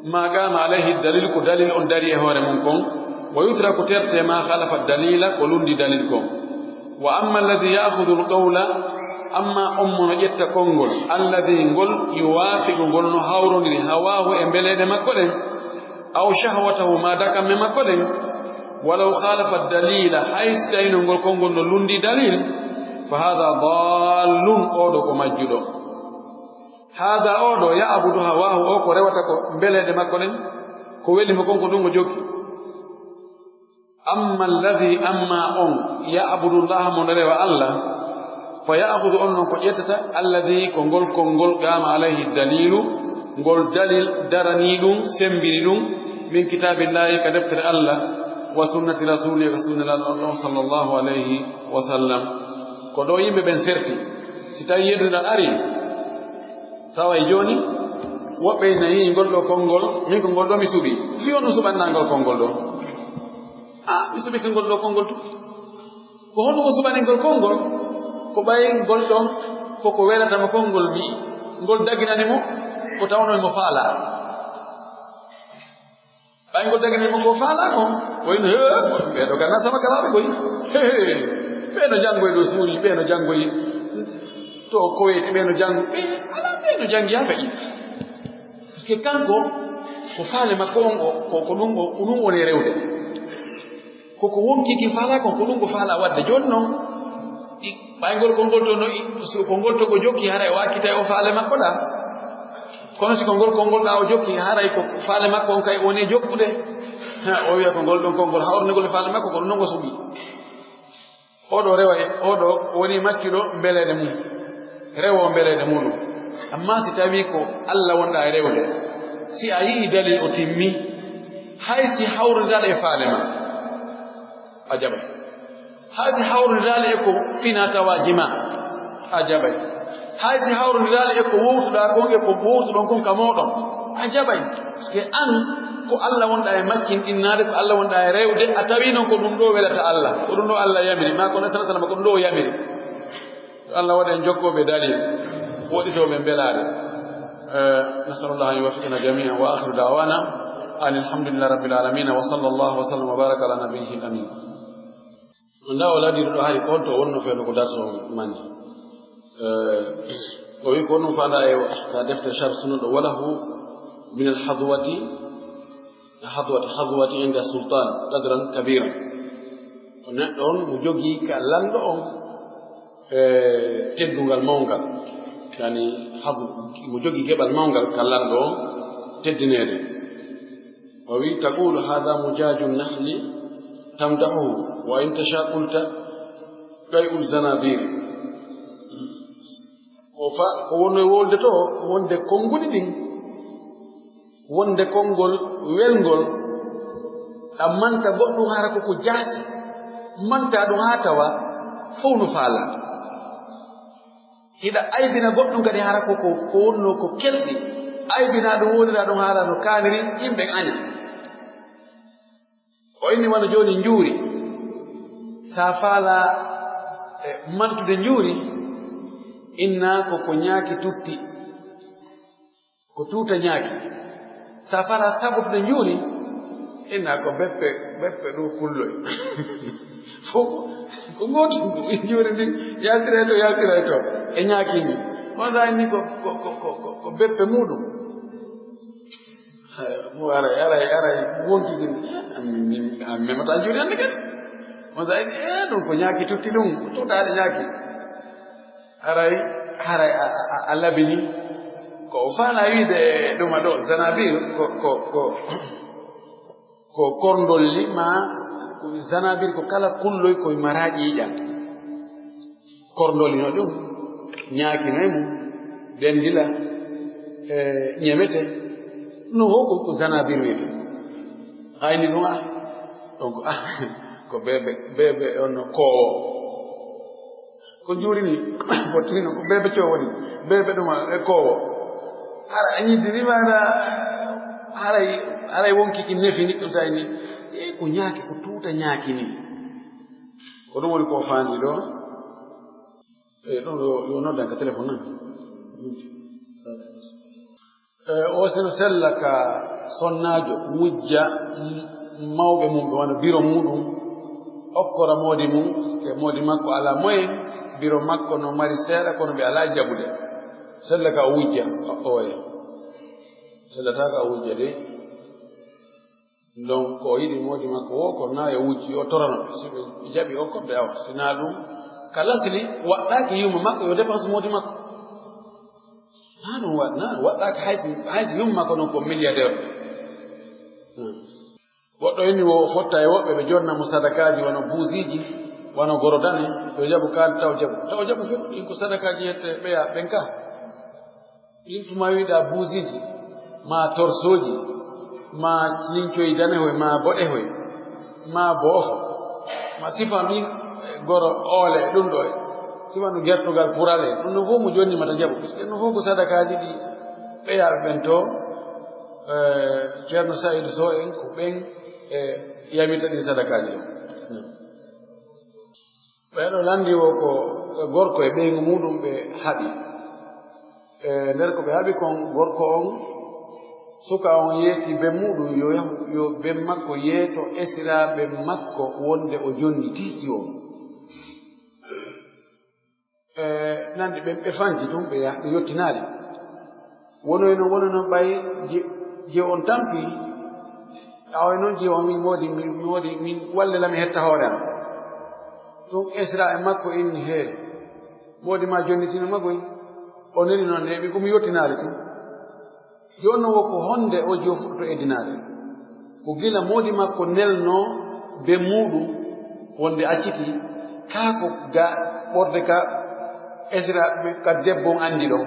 ما قام عليه الدليل كدليل أن داري هون منكم ويترك ترت ما خالف الدليل قلون دي دليلكم وأما الذي يأخذ القول أما نجت كونغول الذي يقول يوافق قول نهاور لهواه إمبلد مكولين أو شهوته ما دك من مكولين ولو خالف الدليل حيث تين قول كونغول لون دي دليل fa hada dallun oɗo ko majjuɗo hada oɗo ya'budu hawahu o ko rewata ko mbeleɗe makko ɗen ko welimo konko ɗum o jokki amma alladhi amma on ya'budu llaha mo rewa Allah fa ya'khudhu on non ko ƴettata alladhi ko ngol konngol qama alayhi dalilu ngol dalil darani ɗum sembini ɗum min kitabillahi ka deftere Allah wa sunnati rasulihi ka sunna Allah sallallahu alayhi wa sallam ko ɗo yimɓe ɓen serti si tawi yedduɗa ari taway joni woɓɓe nayi ngol ɗo konngol min ko ngol ɗo mi suɓi fi on no suɓannangol konngol ɗo mi suɓi ko ngol ɗo konngol tu ko honno ko suɓaningol konngol ko ɓay ngol ɗon koko welatamo konngol mi ngol daginanimo ko tawnoymo faala ɓay ngol daginanimo ko faala ko woyno ɓeɗo ganna sama kalaɓe koy ɓeeno janngoy ɗo suuri ɓeeno janngoy to koweeti ɓeeno janngo ala ɓeeno janngi ha faƴi par ce que kanko ko faale makko on ko ɗum woni rewde koko wonkiki faala kon ko ɗum ko faala wadde joni noon ɓaygol konngol to no konngol to ko jokki haray o akkitay o faale makko ɗa kono si konngol konngol ɗa o jokki haray ko faale makko on kay woni jokkude o wiya ko ngol ɗon konngol hawrnegol e faale makko ko ɗum noon ko suɓi oɗo reway oɗo woni maccuɗo mbeleede mum rewo mbeleede muɗum amma si tawi ko Allah wonɗa e rewde si a yii dalil o timmi hay si hawridaɗa e faale ma a jaɓay hay si hawridaɗa e ko fina tawaji ma a jaɓay hay si hawridaɗa e ko wowtuɗa kon e ko wowtuɗon kon ka moɗon a jaɓay parce que an ko Allah wonɗa e maccin innade ko Allah wonɗa e rewde a tawi noon ko ɗum ɗo welata Allah ko ɗum ɗo Allah yamiri ma ko nasala sallam ko ɗum ɗo o yamiri Allah waɗa en jokkoɓe dalil woɗitoɓe mbelaɗe nasalullah an yuwaffiqana jami'an wa akhiru da'wana an alhamdulillahi rabbil alamin wa sallallahu wa sallam wa baraka ala nabiyhi amin nda o laɗiɗo ɗo hay ko holto wonno feelo ko darso manni o wi ko wonnum fanda e ka defte char sunuɗo walahu min alhadwati hadwati inda sultan qadran kabira o neɗɗo on mo jogii ka lanɗo on teddungal mawngal yani mo jogii keɓal mawngal ka lanɗo on teddineede o wi taqulu hada mujaju nahli tamdahuhu wa in tasha qulta qay'ul zanabir ko wonno e wolde to wonde konnguli ɗin wonde konngol welngol ɗam manta goɗɗum hara koko jaasi manta ɗum haa tawa fof no faala hiɗa aybina goɗɗum kadi hara koko ko wonno ko kelɗi aybina ɗum wonira ɗum haala no kaaniri yimɓe aña o inni wano jooni njuuri sa faala mantude njuuri inna koko ñaaki tutti ko tuuta ñaaki sa faala sabutude njuuri inna ko beppe ɗo kulloy fof ko gooti njuuri ndi yaltira to e ñaakimi wonsa ni ko beppe muɗum mo aray wonkiki a memata njuuri hannde kadi wonsa ɗum ko ñaaki tutti ɗum ko tuutaɗe ñaaki haray a labini ko o faala wiide ɗuma ɗo zanabir ko korndolli ma zanabir ko kala kulloy koye maraƴi yiƴan korndolli no ɗum ñaakinoye mum dendila ñemete no ho ko zanabir wiyete ayni ɗum donc ko bebe on koowo ko juurini bottino ko bebe coo woni bebe ɗuma e koowo hara a ñiddirima haray wonkiki nefi ni ɗum sayni ko ñaaki ko tuuta ñaaki ni ko ɗum woni ko faandi ɗo ɗon yo noddan ka téléphone nan o seno sella ka sonnaajo wujja mawɓe mum ɓe wona biro muɗum okkora moodi mum e moodi makko ala moyen biro makko no mari seeɗa kono ɓe ala jaɓude sella ka o wujja oye sellata ka o wujja de donc o yiɗi moodi makko wo ko na e wujji o torano ɓe so ɓe jaɓi okkorde awa sina ɗum kalasli waɗaki yumma makko yo dépense modi makko ɗum waɗaki haysi yumma makko non ko milliardaire goɗɗo inni wo fotta e woɓɓe ɓe jonnamo sadakaji wono buusiji wono gorodane yo jaɓu kaali taw jaɓu fe ɗin ko sadakaji yette ɓeya ɓen ka ɗin tuma wiɗa buusiji ma torsoji ma lincoyi danehoy ma boɗehoy ma boofo ma sifan ɗin goro oole ɗum ɗo sifanu gertugal purale ɗum no fof mo jonni mata jaɓu puisque no fof ko sadakaji ɗi ɓeyaɓe ɓen to ceerno Saïdou Sow en ko ɓen e yamita ɗi sadakaji ɗo ɓeɗo landi o ko gorko e ɓeygu muɗum ɓe haɓi nder ko ɓe haɓi kon gorko on suka on yeeti be muɗum yo be makko yeeto esiraɓe makko wonde o jonni tiiƴi on nandi ɓe fanci tum ɓe yottinaali wonono ɓay je on tampi awa noon je on wi moodi min walle lami hetta hoore am ɗum esiraɓe makko inni he moodi ma jonnitino makkoy o neni noon heɓi komi yottinaali tum jonno wo ko honde o jo fuɗɗo eddinaade ko gila moodi makko nelno be muɗum wonde acciti kaa ko ga ɓorde ka esiraɓe ka debbo on anndi ɗon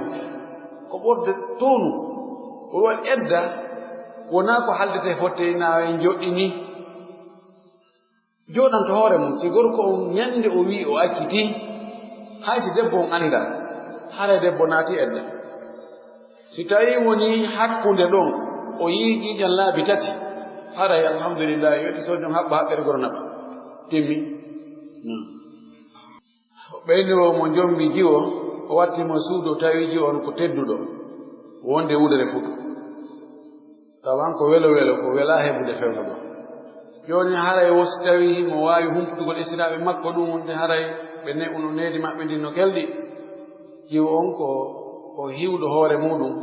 ko ɓorde tonu o waɗi edda wonaa ko haldete fotte naa en joɗɗini joɗan to hoore mum si gorko on ñannde o wii o acciti hay si debbo on annda hara debbo naati edda si tawi woni hakkunde ɗon o yii ƴiiƴan laabi tati haray alhamdulillah yoɗi so ɗum haɓɓa haɓɓere goro naɓa timmi ɓeyni o mo jombi jiwo o wattimo suudo tawi jiwo on ko tedduɗo wonde wudere fuɗo tawan ko welo ko wela heɓude fewno ɗo joni haray wo si tawi mo wawi humputugol esiraɓe makko ɗum wonde haray ɓe uno needi maɓɓe ndin no kelɗi jiwo on ko hiwɗo hoore muɗum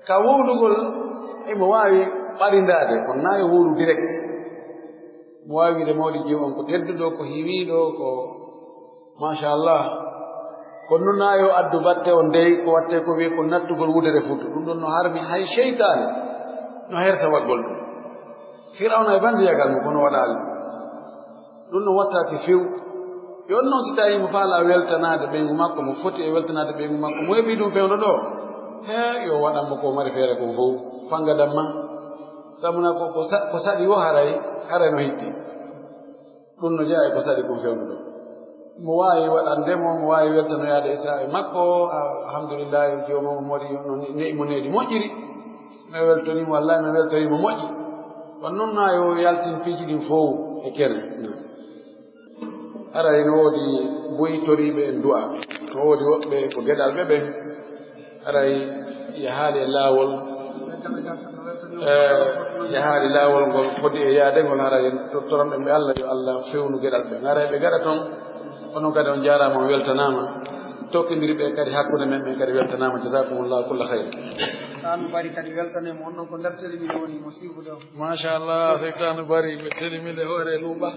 ka wowlugol emo wawi ɓarindade kono na yo wowlu direct mo wawi wiide mawɗi jiwo on ko tedduɗo ko hiwiɗo ko machallah kono noon na yo addu batte on dey ko watte ko wiye ko nattugol wudere fuɗɗo ɗum ɗon no harmi hay cheytane no hersa waggol ɗum firawna e bandiyagal mo kono waɗali ɗum no wattaki few yon noon si tawi mo faala weltanade ɓeygu makko mo foti e weltanade ɓeygu makko mo heɓi ɗum fewno ɗo he yo waɗanmo ko mari feere kon fof fangadam ma sabuna ko saɗi wo haray no hitti ɗum no jeeya e ko saɗi kon fewno ɗo mo wawi waɗandemo mo wawi weltanoyade israe makko alhamdulillah jomomo moɗi mo needi moƴƴiri mi weltonimo wallahi mi weltorimo moƴƴi kono noon na yo yaltin piiji ɗin fof e kene haray no woodi boyitoriɓe en du'a no woodi woɓɓe ko geɗal ɓe ɓen haray yahaali e laawol ngol foti e yaadengol haray toronɓe ɓe Allah yo Allah fewnu geɗal ɓen haray ɓe gaɗa toon onon kadi on jaarama on weltanama tokkodiri ɓe kadi hakkude men ɓen kadi weltanama jasakumullahu kulla hayre sanu bari kadi weltanema on ɗon ko nder telemile woni mo siwbude o machallah sey sanu bari ɓe telemile hoore luuɓa